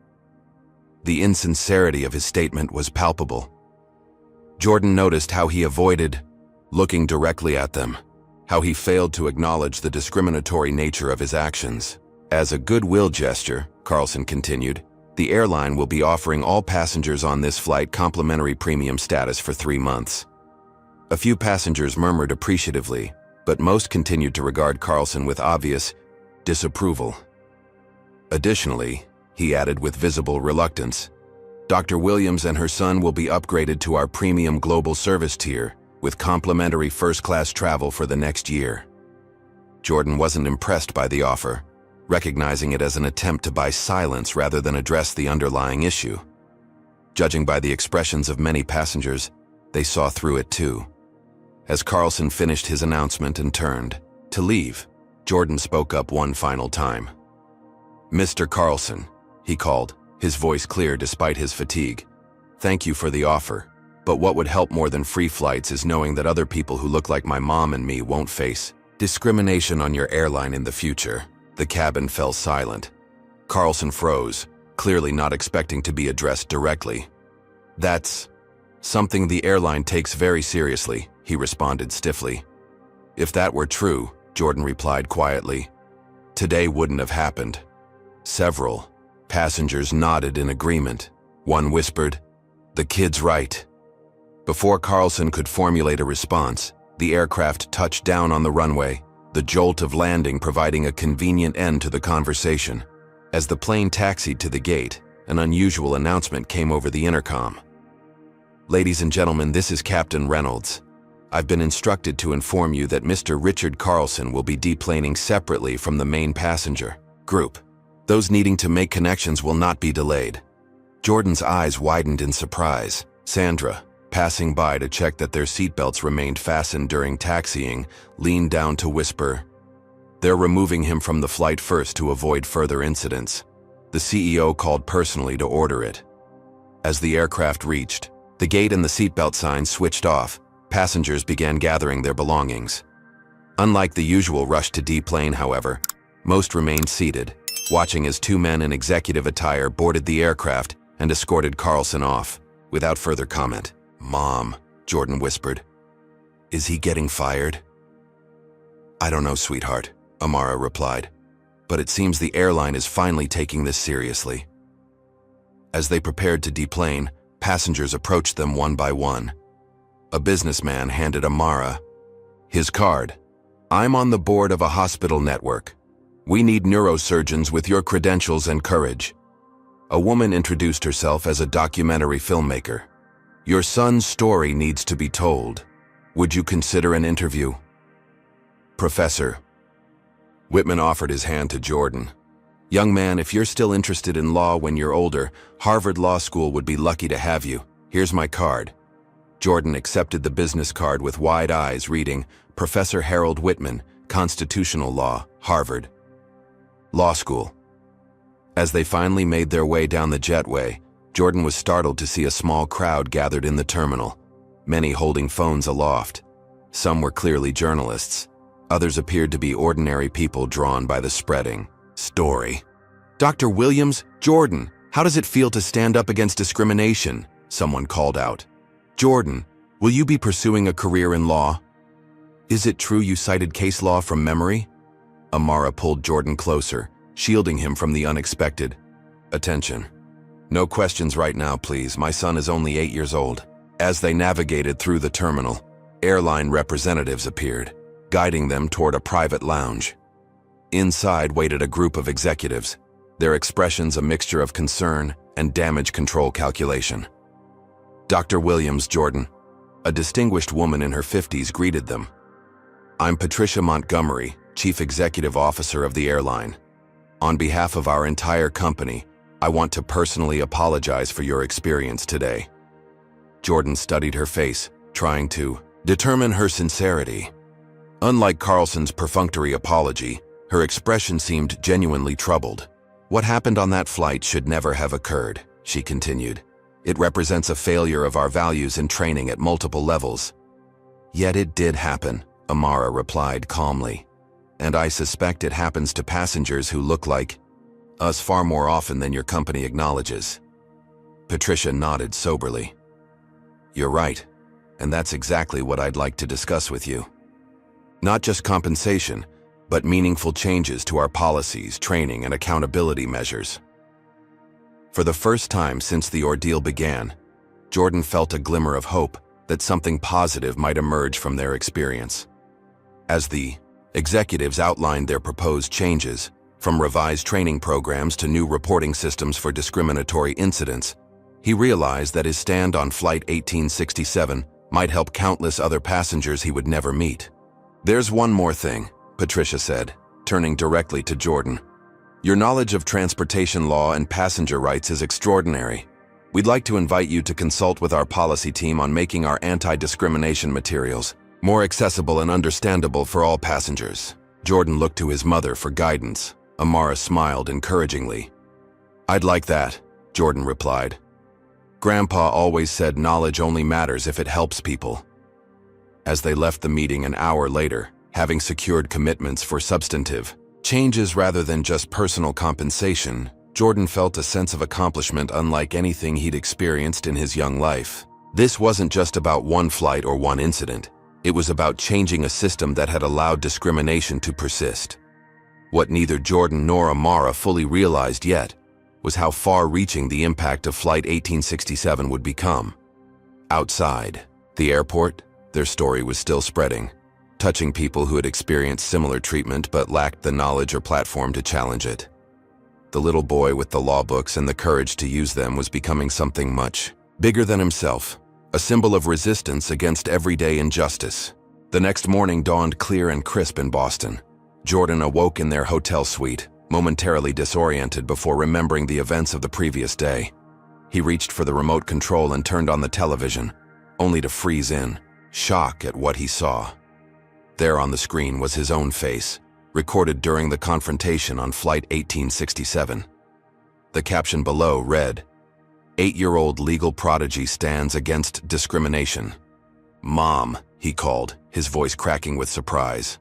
The insincerity of his statement was palpable. Jordan noticed how he avoided looking directly at them, how he failed to acknowledge the discriminatory nature of his actions. "As a goodwill gesture," Carlson continued, "the airline will be offering all passengers on this flight complimentary premium status for 3 months. A few passengers murmured appreciatively, but most continued to regard Carlson with obvious disapproval. Additionally, he added with visible reluctance, "Dr. Williams and her son will be upgraded to our premium global service tier with complimentary first-class travel for the next year." Jordan wasn't impressed by the offer, recognizing it as an attempt to buy silence rather than address the underlying issue. Judging by the expressions of many passengers, they saw through it too. As Carlson finished his announcement and turned to leave, Jordan spoke up one final time. "Mr. Carlson," he called, his voice clear despite his fatigue. "Thank you for the offer, but what would help more than free flights is knowing that other people who look like my mom and me won't face discrimination on your airline in the future." The cabin fell silent. Carlson froze, clearly not expecting to be addressed directly. "That's something the airline takes very seriously," he responded stiffly. "If that were true," Jordan replied quietly, "today wouldn't have happened." Several passengers nodded in agreement. One whispered, "The kid's right." Before Carlson could formulate a response, the aircraft touched down on the runway, the jolt of landing providing a convenient end to the conversation. As the plane taxied to the gate, an unusual announcement came over the intercom. "Ladies and gentlemen, this is Captain Reynolds. I've been instructed to inform you that Mr. Richard Carlson will be deplaning separately from the main passenger group. Those needing to make connections will not be delayed." Jordan's eyes widened in surprise. Sandra, passing by to check that their seatbelts remained fastened during taxiing, leaned down to whisper, "They're removing him from the flight first to avoid further incidents." The CEO called personally to order it. As the aircraft reached, the gate and the seatbelt signs switched off. Passengers began gathering their belongings. Unlike the usual rush to deplane, however, most remained seated, watching as two men in executive attire boarded the aircraft and escorted Carlson off, without further comment. "Mom," Jordan whispered. "Is he getting fired?" "I don't know, sweetheart," Amara replied. "But it seems the airline is finally taking this seriously." As they prepared to deplane, passengers approached them one by one. A businessman handed Amara his card. "I'm on the board of a hospital network. We need neurosurgeons with your credentials and courage." A woman introduced herself as a documentary filmmaker. "Your son's story needs to be told. Would you consider an interview?" "Professor." Whitman offered his hand to Jordan. "Young man, if you're still interested in law when you're older, Harvard Law School would be lucky to have you. Here's my card." Jordan accepted the business card with wide eyes, reading, "Professor Harold Whitman, Constitutional Law, Harvard Law School." As they finally made their way down the jetway, Jordan was startled to see a small crowd gathered in the terminal, many holding phones aloft. Some were clearly journalists. Others appeared to be ordinary people drawn by the spreading story. "Dr. Williams, Jordan, how does it feel to stand up against discrimination?" someone called out. "Jordan, will you be pursuing a career in law? Is it true you cited case law from memory?" Amara pulled Jordan closer, shielding him from the unexpected. "Attention. No questions right now, please. My son is only 8 years old." As they navigated through the terminal, airline representatives appeared, guiding them toward a private lounge. Inside waited a group of executives, their expressions a mixture of concern and damage control calculation. "Dr. Williams, Jordan," a distinguished woman in her 50s greeted them. "I'm Patricia Montgomery, Chief Executive Officer of the airline. On behalf of our entire company, I want to personally apologize for your experience today." Jordan studied her face, trying to determine her sincerity. Unlike Carlson's perfunctory apology, her expression seemed genuinely troubled. "What happened on that flight should never have occurred," she continued. "It represents a failure of our values and training at multiple levels." "Yet it did happen," Amara replied calmly. "And I suspect it happens to passengers who look like us far more often than your company acknowledges." Patricia nodded soberly. "You're right, and that's exactly what I'd like to discuss with you. Not just compensation, but meaningful changes to our policies, training, and accountability measures." For the first time since the ordeal began, Jordan felt a glimmer of hope that something positive might emerge from their experience. As the executives outlined their proposed changes, from revised training programs to new reporting systems for discriminatory incidents, he realized that his stand on Flight 1867 might help countless other passengers he would never meet. "There's one more thing," Patricia said, turning directly to Jordan. "Your knowledge of transportation law and passenger rights is extraordinary. We'd like to invite you to consult with our policy team on making our anti-discrimination materials more accessible and understandable for all passengers." Jordan looked to his mother for guidance. Amara smiled encouragingly. "I'd like that," Jordan replied. "Grandpa always said knowledge only matters if it helps people." As they left the meeting an hour later, having secured commitments for substantive changes rather than just personal compensation, Jordan felt a sense of accomplishment unlike anything he'd experienced in his young life. This wasn't just about one flight or one incident. It was about changing a system that had allowed discrimination to persist. What neither Jordan nor Amara fully realized yet was how far-reaching the impact of Flight 1867 would become. Outside the airport, their story was still spreading, touching people who had experienced similar treatment but lacked the knowledge or platform to challenge it. The little boy with the law books and the courage to use them was becoming something much bigger than himself, a symbol of resistance against everyday injustice. The next morning dawned clear and crisp in Boston. Jordan awoke in their hotel suite, momentarily disoriented before remembering the events of the previous day. He reached for the remote control and turned on the television, only to freeze in, shock at what he saw. There on the screen was his own face, recorded during the confrontation on Flight 1867. The caption below read, "8-year-old legal prodigy stands against discrimination." "Mom," he called, his voice cracking with surprise.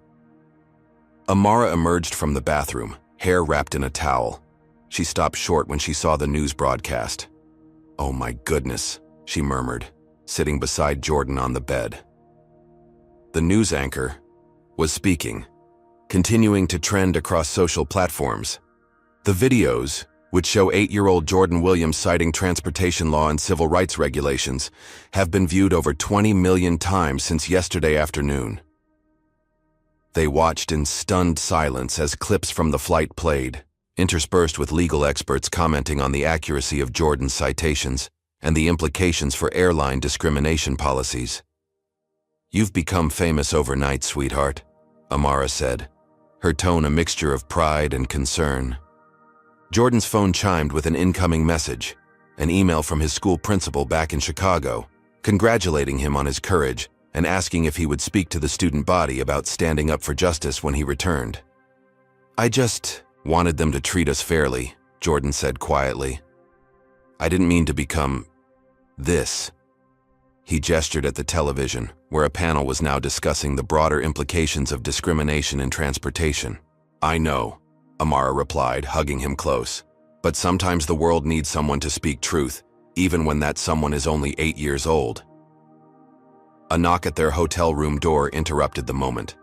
Amara emerged from the bathroom, hair wrapped in a towel. She stopped short when she saw the news broadcast. "Oh my goodness," she murmured, sitting beside Jordan on the bed. The news anchor was speaking, continuing to trend across social platforms. The videos, which show 8-year-old Jordan Williams citing transportation law and civil rights regulations, have been viewed over 20 million times since yesterday afternoon. They watched in stunned silence as clips from the flight played, interspersed with legal experts commenting on the accuracy of Jordan's citations and the implications for airline discrimination policies. "You've become famous overnight, sweetheart," Amara said, her tone a mixture of pride and concern. Jordan's phone chimed with an incoming message, an email from his school principal back in Chicago, congratulating him on his courage and asking if he would speak to the student body about standing up for justice when he returned. "I just wanted them to treat us fairly," Jordan said quietly. "I didn't mean to become this." He gestured at the television, where a panel was now discussing the broader implications of discrimination in transportation. "I know," Amara replied, hugging him close. "But sometimes the world needs someone to speak truth, even when that someone is only 8 years old." A knock at their hotel room door interrupted the moment.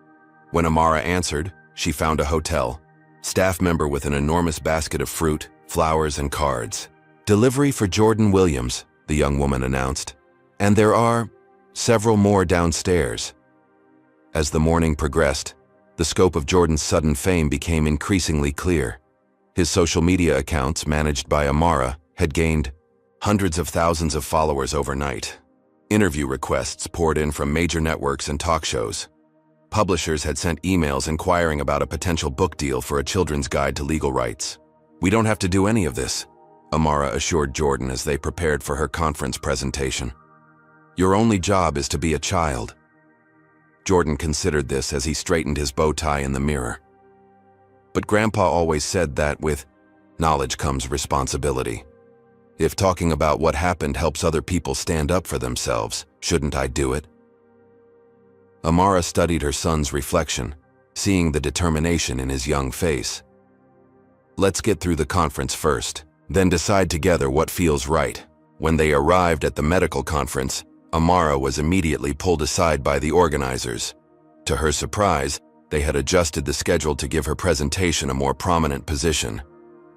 When Amara answered, she found a hotel staff member with an enormous basket of fruit, flowers, and cards. "Delivery for Jordan Williams," the young woman announced. "And there are several more downstairs." As the morning progressed, the scope of Jordan's sudden fame became increasingly clear. His social media accounts, managed by Amara, had gained hundreds of thousands of followers overnight. Interview requests poured in from major networks and talk shows. Publishers had sent emails inquiring about a potential book deal for a children's guide to legal rights. "We don't have to do any of this," Amara assured Jordan as they prepared for her conference presentation. "Your only job is to be a child." Jordan considered this as he straightened his bow tie in the mirror. "But Grandpa always said that with knowledge comes responsibility. If talking about what happened helps other people stand up for themselves, shouldn't I do it?" Amara studied her son's reflection, seeing the determination in his young face. "Let's get through the conference first, then decide together what feels right." When they arrived at the medical conference, Amara was immediately pulled aside by the organizers. To her surprise, they had adjusted the schedule to give her presentation a more prominent position.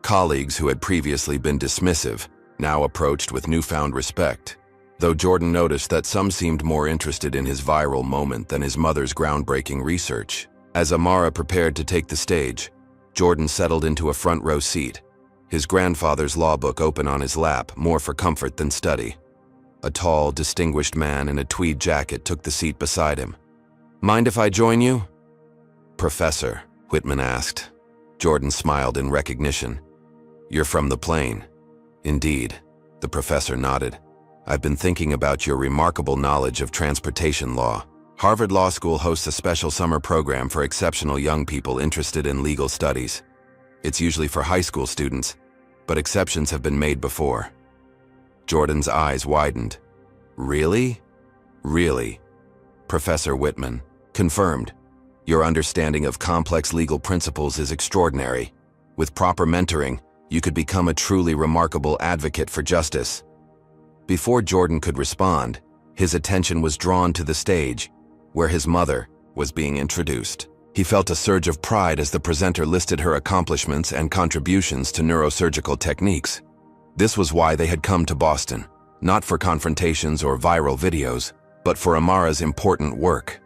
Colleagues who had previously been dismissive now approached with newfound respect, though Jordan noticed that some seemed more interested in his viral moment than his mother's groundbreaking research. As Amara prepared to take the stage, Jordan settled into a front row seat, his grandfather's law book open on his lap, more for comfort than study. A tall, distinguished man in a tweed jacket took the seat beside him. "Mind if I join you?" "Professor," Whitman asked. Jordan smiled in recognition. "You're from the plane." "Indeed," the professor nodded. "I've been thinking about your remarkable knowledge of transportation law. Harvard Law School hosts a special summer program for exceptional young people interested in legal studies. It's usually for high school students, but exceptions have been made before." Jordan's eyes widened. "Really?" "Really," Professor Whitman confirmed. "Your understanding of complex legal principles is extraordinary. With proper mentoring, you could become a truly remarkable advocate for justice." Before Jordan could respond, his attention was drawn to the stage, where his mother was being introduced. He felt a surge of pride as the presenter listed her accomplishments and contributions to neurosurgical techniques. This was why they had come to Boston, not for confrontations or viral videos, but for Amara's important work.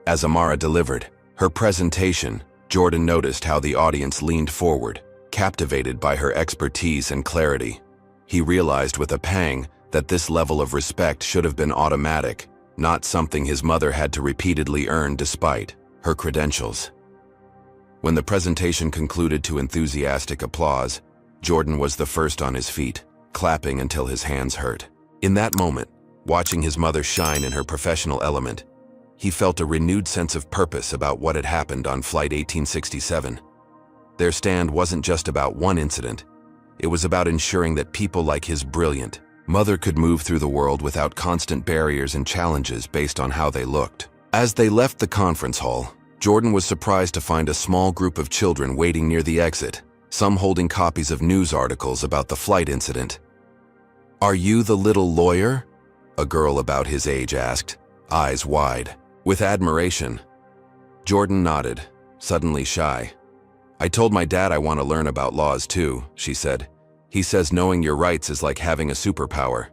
As Amara delivered her presentation, Jordan noticed how the audience leaned forward, captivated by her expertise and clarity. He realized with a pang that this level of respect should have been automatic, not something his mother had to repeatedly earn despite her credentials. When the presentation concluded to enthusiastic applause, Jordan was the first on his feet, clapping until his hands hurt. In that moment, watching his mother shine in her professional element, he felt a renewed sense of purpose about what had happened on Flight 1867. Their stand wasn't just about one incident. It was about ensuring that people like his brilliant mother could move through the world without constant barriers and challenges based on how they looked. As they left the conference hall, Jordan was surprised to find a small group of children waiting near the exit, some holding copies of news articles about the flight incident. "Are you the little lawyer?" a girl about his age asked, eyes wide with admiration. Jordan nodded, suddenly shy. "I told my dad I want to learn about laws too," she said. "He says knowing your rights is like having a superpower."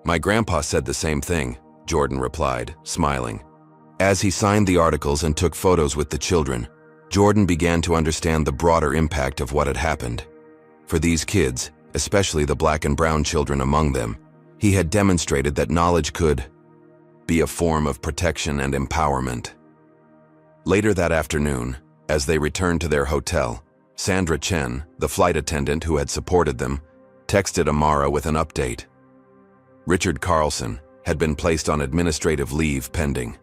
"My grandpa said the same thing," Jordan replied, smiling. As he signed the articles and took photos with the children, Jordan began to understand the broader impact of what had happened. For these kids, especially the black and brown children among them, he had demonstrated that knowledge could be a form of protection and empowerment. Later that afternoon, as they returned to their hotel, Sandra Chen, the flight attendant who had supported them, texted Amara with an update. Richard Carlson had been placed on administrative leave pending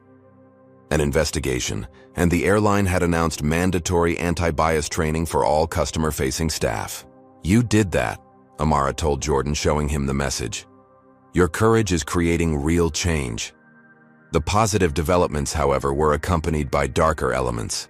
an investigation, and the airline had announced mandatory anti-bias training for all customer-facing staff. "You did that," Amara told Jordan, showing him the message. "Your courage is creating real change." The positive developments, however, were accompanied by darker elements.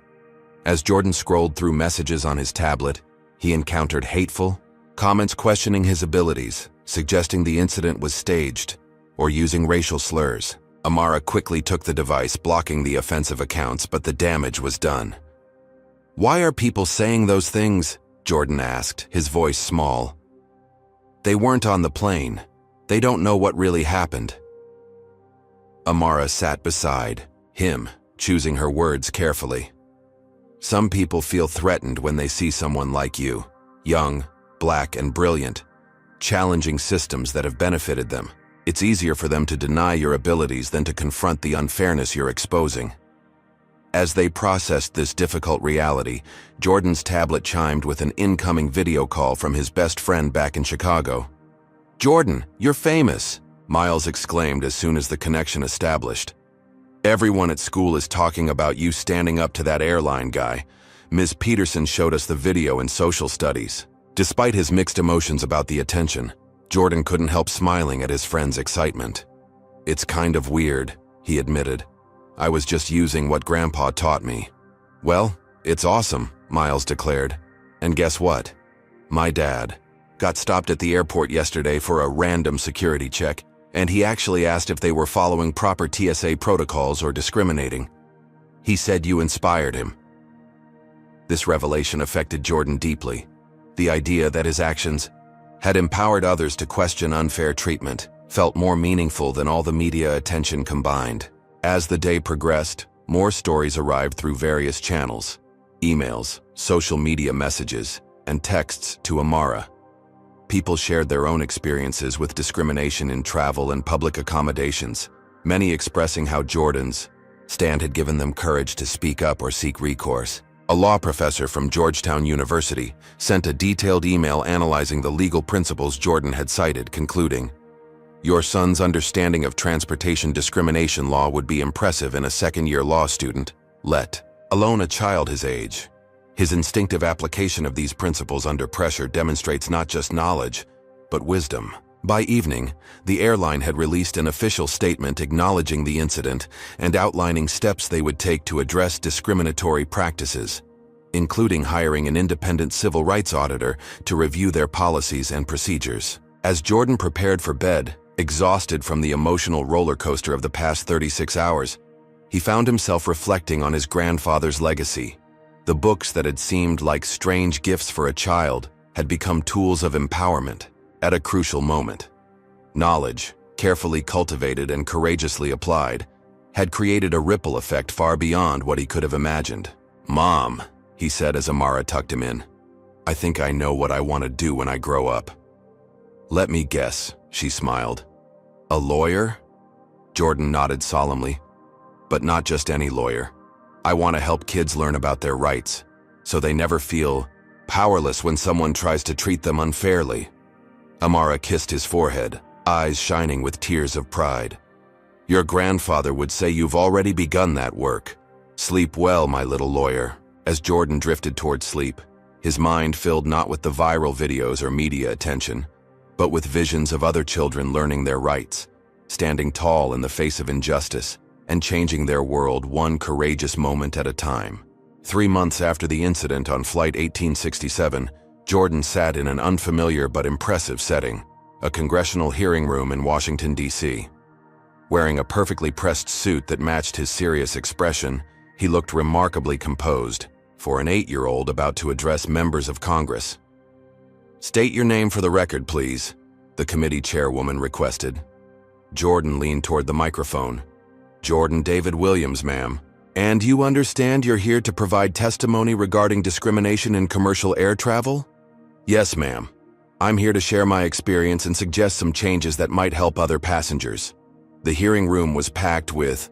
As Jordan scrolled through messages on his tablet, he encountered hateful comments questioning his abilities, suggesting the incident was staged, or using racial slurs. Amara quickly took the device, blocking the offensive accounts, but the damage was done. "Why are people saying those things?" Jordan asked, his voice small. "They weren't on the plane. They don't know what really happened." Amara sat beside him, choosing her words carefully. "Some people feel threatened when they see someone like you, young, black, and brilliant, challenging systems that have benefited them. It's easier for them to deny your abilities than to confront the unfairness you're exposing." As they processed this difficult reality, Jordan's tablet chimed with an incoming video call from his best friend back in Chicago. "Jordan, you're famous," Miles exclaimed as soon as the connection established. "Everyone at school is talking about you standing up to that airline guy. Ms. Peterson showed us the video in social studies." Despite his mixed emotions about the attention, Jordan couldn't help smiling at his friend's excitement. "It's kind of weird," he admitted. "I was just using what Grandpa taught me." "Well, it's awesome," Miles declared. "And guess what? My dad got stopped at the airport yesterday for a random security check, and he actually asked if they were following proper TSA protocols or discriminating. He said you inspired him." This revelation affected Jordan deeply. The idea that his actions had empowered others to question unfair treatment felt more meaningful than all the media attention combined. As the day progressed, more stories arrived through various channels: emails, social media messages, and texts to Amara. People shared their own experiences with discrimination in travel and public accommodations, many expressing how Jordan's stand had given them courage to speak up or seek recourse. A law professor from Georgetown University sent a detailed email analyzing the legal principles Jordan had cited, concluding, "Your son's understanding of transportation discrimination law would be impressive in a second-year law student, let alone a child his age. His instinctive application of these principles under pressure demonstrates not just knowledge, but wisdom." By evening, the airline had released an official statement acknowledging the incident and outlining steps they would take to address discriminatory practices, including hiring an independent civil rights auditor to review their policies and procedures. As Jordan prepared for bed, exhausted from the emotional roller coaster of the past 36 hours, he found himself reflecting on his grandfather's legacy. The books that had seemed like strange gifts for a child had become tools of empowerment at a crucial moment. Knowledge, carefully cultivated and courageously applied, had created a ripple effect far beyond what he could have imagined. "Mom," he said as Amara tucked him in, "I think I know what I want to do when I grow up." "Let me guess, She smiled. A lawyer? Jordan nodded solemnly. But not just any lawyer. I want to help kids learn about their rights, so they never feel powerless when someone tries to treat them unfairly. Amara kissed his forehead, eyes shining with tears of pride. Your grandfather would say you've already begun that work. Sleep well, my little lawyer. As Jordan drifted toward sleep, his mind filled not with the viral videos or media attention, but with visions of other children learning their rights, standing tall in the face of injustice, and changing their world one courageous moment at a time. 3 months after the incident on Flight 1867, Jordan sat in an unfamiliar but impressive setting, a congressional hearing room in Washington, D.C. Wearing a perfectly pressed suit that matched his serious expression, he looked remarkably composed for an 8-year-old about to address members of Congress. State your name for the record, please, the committee chairwoman requested. Jordan leaned toward the microphone. Jordan David Williams, ma'am. And you understand you're here to provide testimony regarding discrimination in commercial air travel? Yes, ma'am. I'm here to share my experience and suggest some changes that might help other passengers. The hearing room was packed with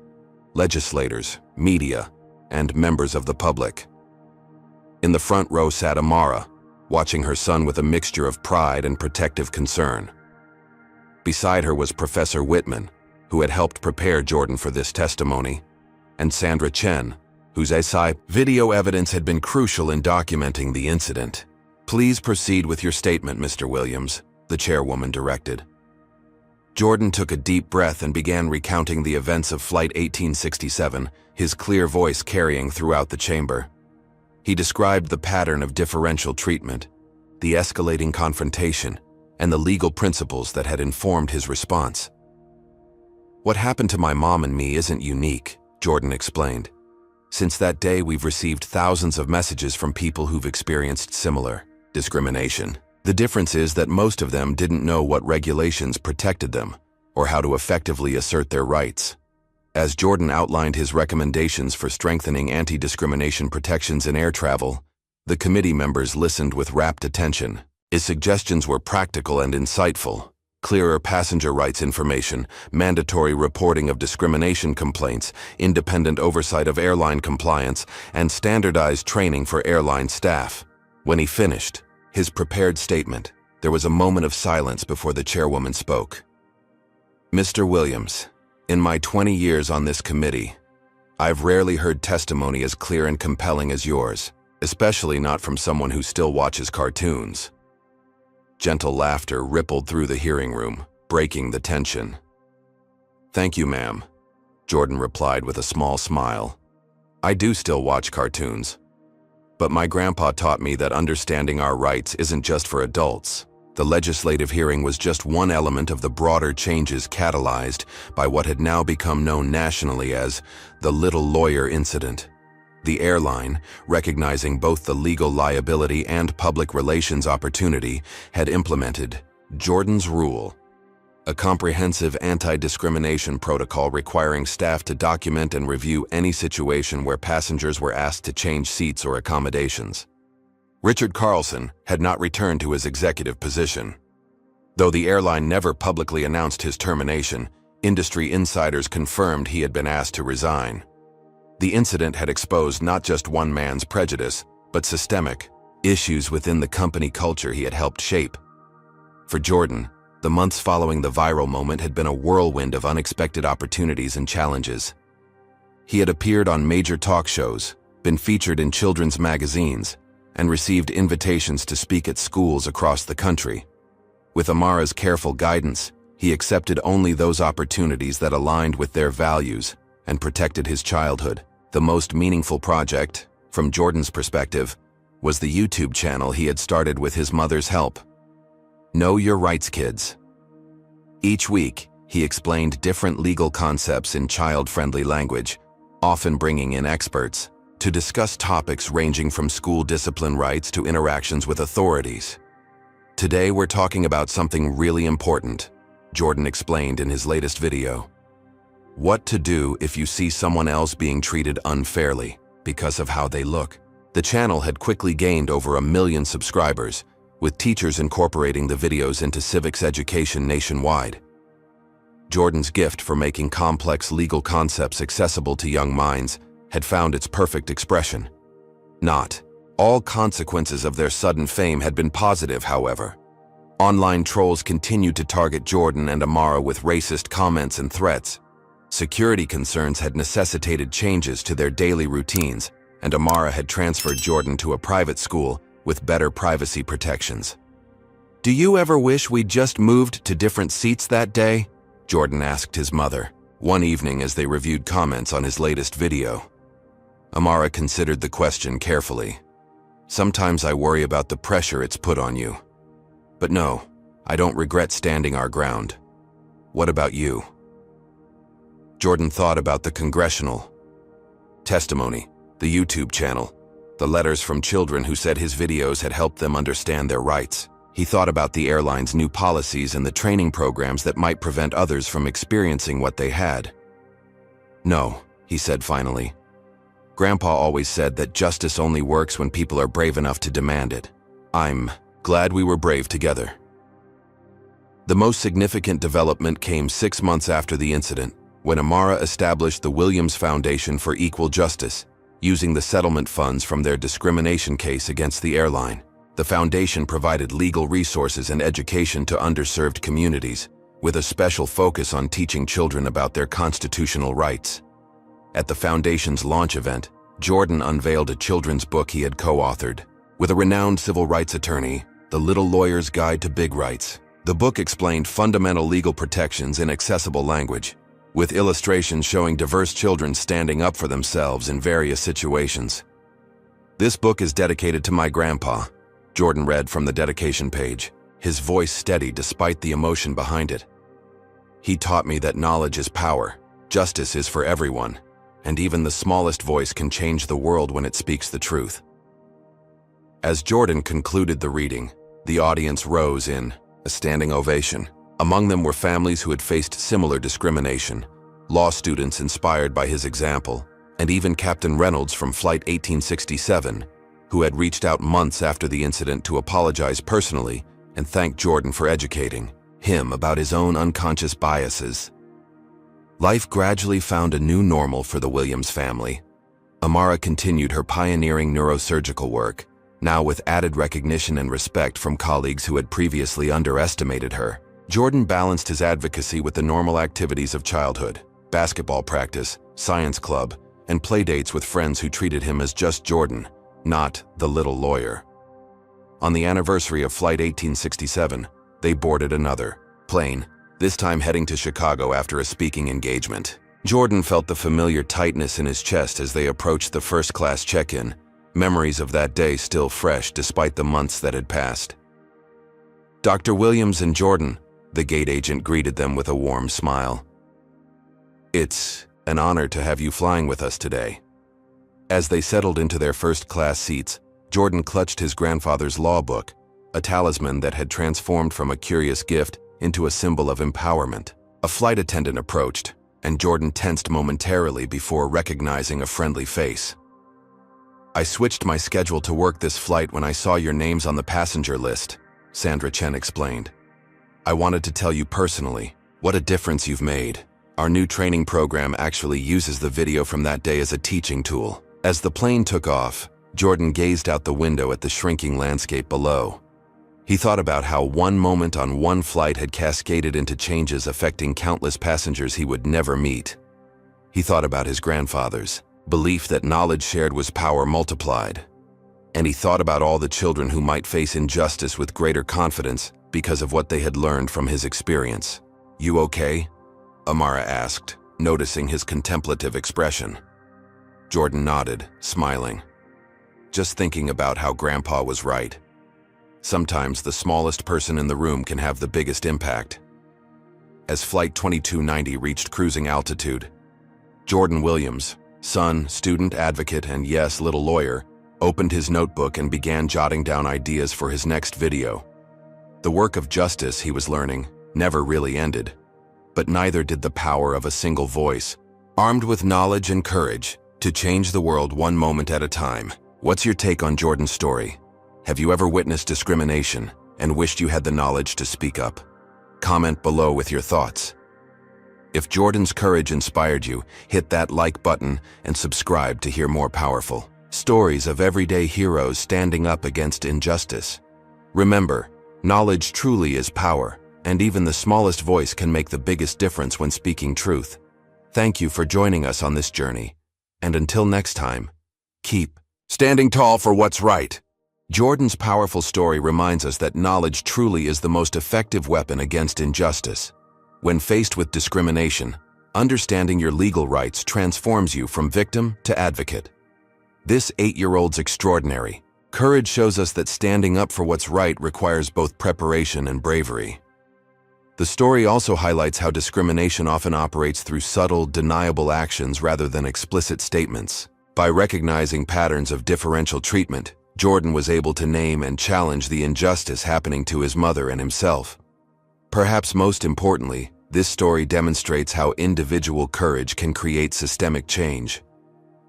legislators, media, and members of the public. In the front row sat Amara, watching her son with a mixture of pride and protective concern. Beside her was Professor Whitman, who had helped prepare Jordan for this testimony, and Sandra Chen, whose SI video evidence had been crucial in documenting the incident. Please proceed with your statement, Mr. Williams, the chairwoman directed. Jordan took a deep breath and began recounting the events of Flight 1867, his clear voice carrying throughout the chamber. He described the pattern of differential treatment, the escalating confrontation, and the legal principles that had informed his response. What happened to my mom and me isn't unique, Jordan explained. Since that day, we've received thousands of messages from people who've experienced similar discrimination. The difference is that most of them didn't know what regulations protected them or how to effectively assert their rights. As Jordan outlined his recommendations for strengthening anti-discrimination protections in air travel, the committee members listened with rapt attention. His suggestions were practical and insightful. Clearer passenger rights information, mandatory reporting of discrimination complaints, independent oversight of airline compliance, and standardized training for airline staff. When he finished his prepared statement, there was a moment of silence before the chairwoman spoke. Mr. Williams, in my 20 years on this committee, I've rarely heard testimony as clear and compelling as yours, especially not from someone who still watches cartoons. Gentle laughter rippled through the hearing room, breaking the tension. Thank you, ma'am, Jordan replied with a small smile. I do still watch cartoons. But my grandpa taught me that understanding our rights isn't just for adults. The legislative hearing was just one element of the broader changes catalyzed by what had now become known nationally as the Little Lawyer Incident. The airline, recognizing both the legal liability and public relations opportunity, had implemented Jordan's Rule, a comprehensive anti-discrimination protocol requiring staff to document and review any situation where passengers were asked to change seats or accommodations. Richard Carlson had not returned to his executive position. Though the airline never publicly announced his termination, industry insiders confirmed he had been asked to resign. The incident had exposed not just one man's prejudice, but systemic issues within the company culture he had helped shape. For Jordan, the months following the viral moment had been a whirlwind of unexpected opportunities and challenges. He had appeared on major talk shows, been featured in children's magazines, and received invitations to speak at schools across the country. With Amara's careful guidance, he accepted only those opportunities that aligned with their values and protected his childhood. The most meaningful project, from Jordan's perspective, was the YouTube channel he had started with his mother's help. Know Your Rights, Kids. Each week, he explained different legal concepts in child-friendly language, often bringing in experts to discuss topics ranging from school discipline rights to interactions with authorities. Today, we're talking about something really important, Jordan explained in his latest video. What to do if you see someone else being treated unfairly because of how they look. The channel had quickly gained over 1 million subscribers, with teachers incorporating the videos into civics education nationwide. Jordan's gift for making complex legal concepts accessible to young minds had found its perfect expression. Not all consequences of their sudden fame had been positive, however. Online trolls continued to target Jordan and Amara with racist comments and threats. Security concerns had necessitated changes to their daily routines, and Amara had transferred Jordan to a private school with better privacy protections. "Do you ever wish we'd just moved to different seats that day?" Jordan asked his mother, one evening as they reviewed comments on his latest video. Amara considered the question carefully. "Sometimes I worry about the pressure it's put on you. But no, I don't regret standing our ground. What about you?" Jordan thought about the congressional testimony, the YouTube channel, the letters from children who said his videos had helped them understand their rights. He thought about the airline's new policies and the training programs that might prevent others from experiencing what they had. "No," he said finally. "Grandpa always said that justice only works when people are brave enough to demand it. I'm glad we were brave together." The most significant development came 6 months after the incident, when Amara established the Williams Foundation for Equal Justice, using the settlement funds from their discrimination case against the airline. The foundation provided legal resources and education to underserved communities, with a special focus on teaching children about their constitutional rights. At the foundation's launch event, Jordan unveiled a children's book he had co-authored with a renowned civil rights attorney, The Little Lawyer's Guide to Big Rights. The book explained fundamental legal protections in accessible language, with illustrations showing diverse children standing up for themselves in various situations. "This book is dedicated to my grandpa," Jordan read from the dedication page, his voice steady despite the emotion behind it. "He taught me that knowledge is power, justice is for everyone, and even the smallest voice can change the world when it speaks the truth." As Jordan concluded the reading, the audience rose in a standing ovation. Among them were families who had faced similar discrimination, law students inspired by his example, and even Captain Reynolds from Flight 1867, who had reached out months after the incident to apologize personally and thank Jordan for educating him about his own unconscious biases. Life gradually found a new normal for the Williams family. Amara continued her pioneering neurosurgical work, now with added recognition and respect from colleagues who had previously underestimated her. Jordan balanced his advocacy with the normal activities of childhood: basketball practice, science club, and playdates with friends who treated him as just Jordan, not the little lawyer. On the anniversary of Flight 1867, they boarded another plane, this time heading to Chicago after a speaking engagement. Jordan felt the familiar tightness in his chest as they approached the first-class check-in, memories of that day still fresh despite the months that had passed. "Dr. Williams and Jordan," the gate agent greeted them with a warm smile. "It's an honor to have you flying with us today." As they settled into their first-class seats, Jordan clutched his grandfather's law book, a talisman that had transformed from a curious gift into a symbol of empowerment. A flight attendant approached, and Jordan tensed momentarily before recognizing a friendly face. "I switched my schedule to work this flight when I saw your names on the passenger list," Sandra Chen explained. "I wanted to tell you personally what a difference you've made. Our new training program actually uses the video from that day as a teaching tool." As the plane took off, Jordan gazed out the window at the shrinking landscape below. He thought about how one moment on one flight had cascaded into changes affecting countless passengers he would never meet. He thought about his grandfather's belief that knowledge shared was power multiplied. And he thought about all the children who might face injustice with greater confidence because of what they had learned from his experience. "You okay?" Amara asked, noticing his contemplative expression. Jordan nodded, smiling. "Just thinking about how Grandpa was right. Sometimes the smallest person in the room can have the biggest impact." As Flight 2290 reached cruising altitude, Jordan Williams, son, student, advocate, and yes, little lawyer, opened his notebook and began jotting down ideas for his next video. The work of justice, he was learning, never really ended. But neither did the power of a single voice, armed with knowledge and courage, to change the world one moment at a time. What's your take on Jordan's story? Have you ever witnessed discrimination and wished you had the knowledge to speak up? Comment below with your thoughts. If Jordan's courage inspired you, hit that like button and subscribe to hear more powerful stories of everyday heroes standing up against injustice. Remember, knowledge truly is power, and even the smallest voice can make the biggest difference when speaking truth. Thank you for joining us on this journey, and until next time, keep standing tall for what's right. Jordan's powerful story reminds us that knowledge truly is the most effective weapon against injustice. When faced with discrimination, understanding your legal rights transforms you from victim to advocate. This 8-year-old's extraordinary courage shows us that standing up for what's right requires both preparation and bravery. The story also highlights how discrimination often operates through subtle, deniable actions rather than explicit statements. By recognizing patterns of differential treatment, Jordan was able to name and challenge the injustice happening to his mother and himself. Perhaps most importantly, this story demonstrates how individual courage can create systemic change.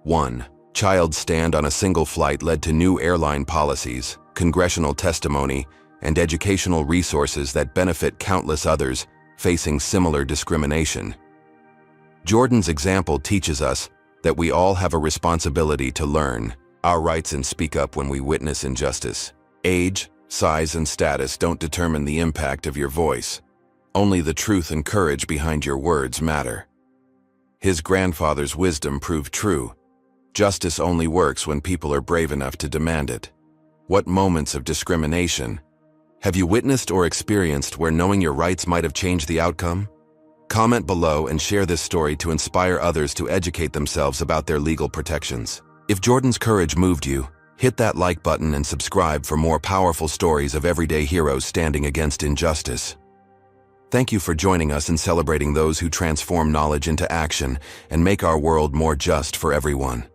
1. Child's stand on a single flight led to new airline policies, congressional testimony, and educational resources that benefit countless others facing similar discrimination. Jordan's example teaches us that we all have a responsibility to learn our rights and speak up when we witness injustice. Age, size, and status don't determine the impact of your voice. Only the truth and courage behind your words matter. His grandfather's wisdom proved true. Justice only works when people are brave enough to demand it. What moments of discrimination have you witnessed or experienced where knowing your rights might have changed the outcome? Comment below and share this story to inspire others to educate themselves about their legal protections. If Jordan's courage moved you, hit that like button and subscribe for more powerful stories of everyday heroes standing against injustice. Thank you for joining us in celebrating those who transform knowledge into action and make our world more just for everyone.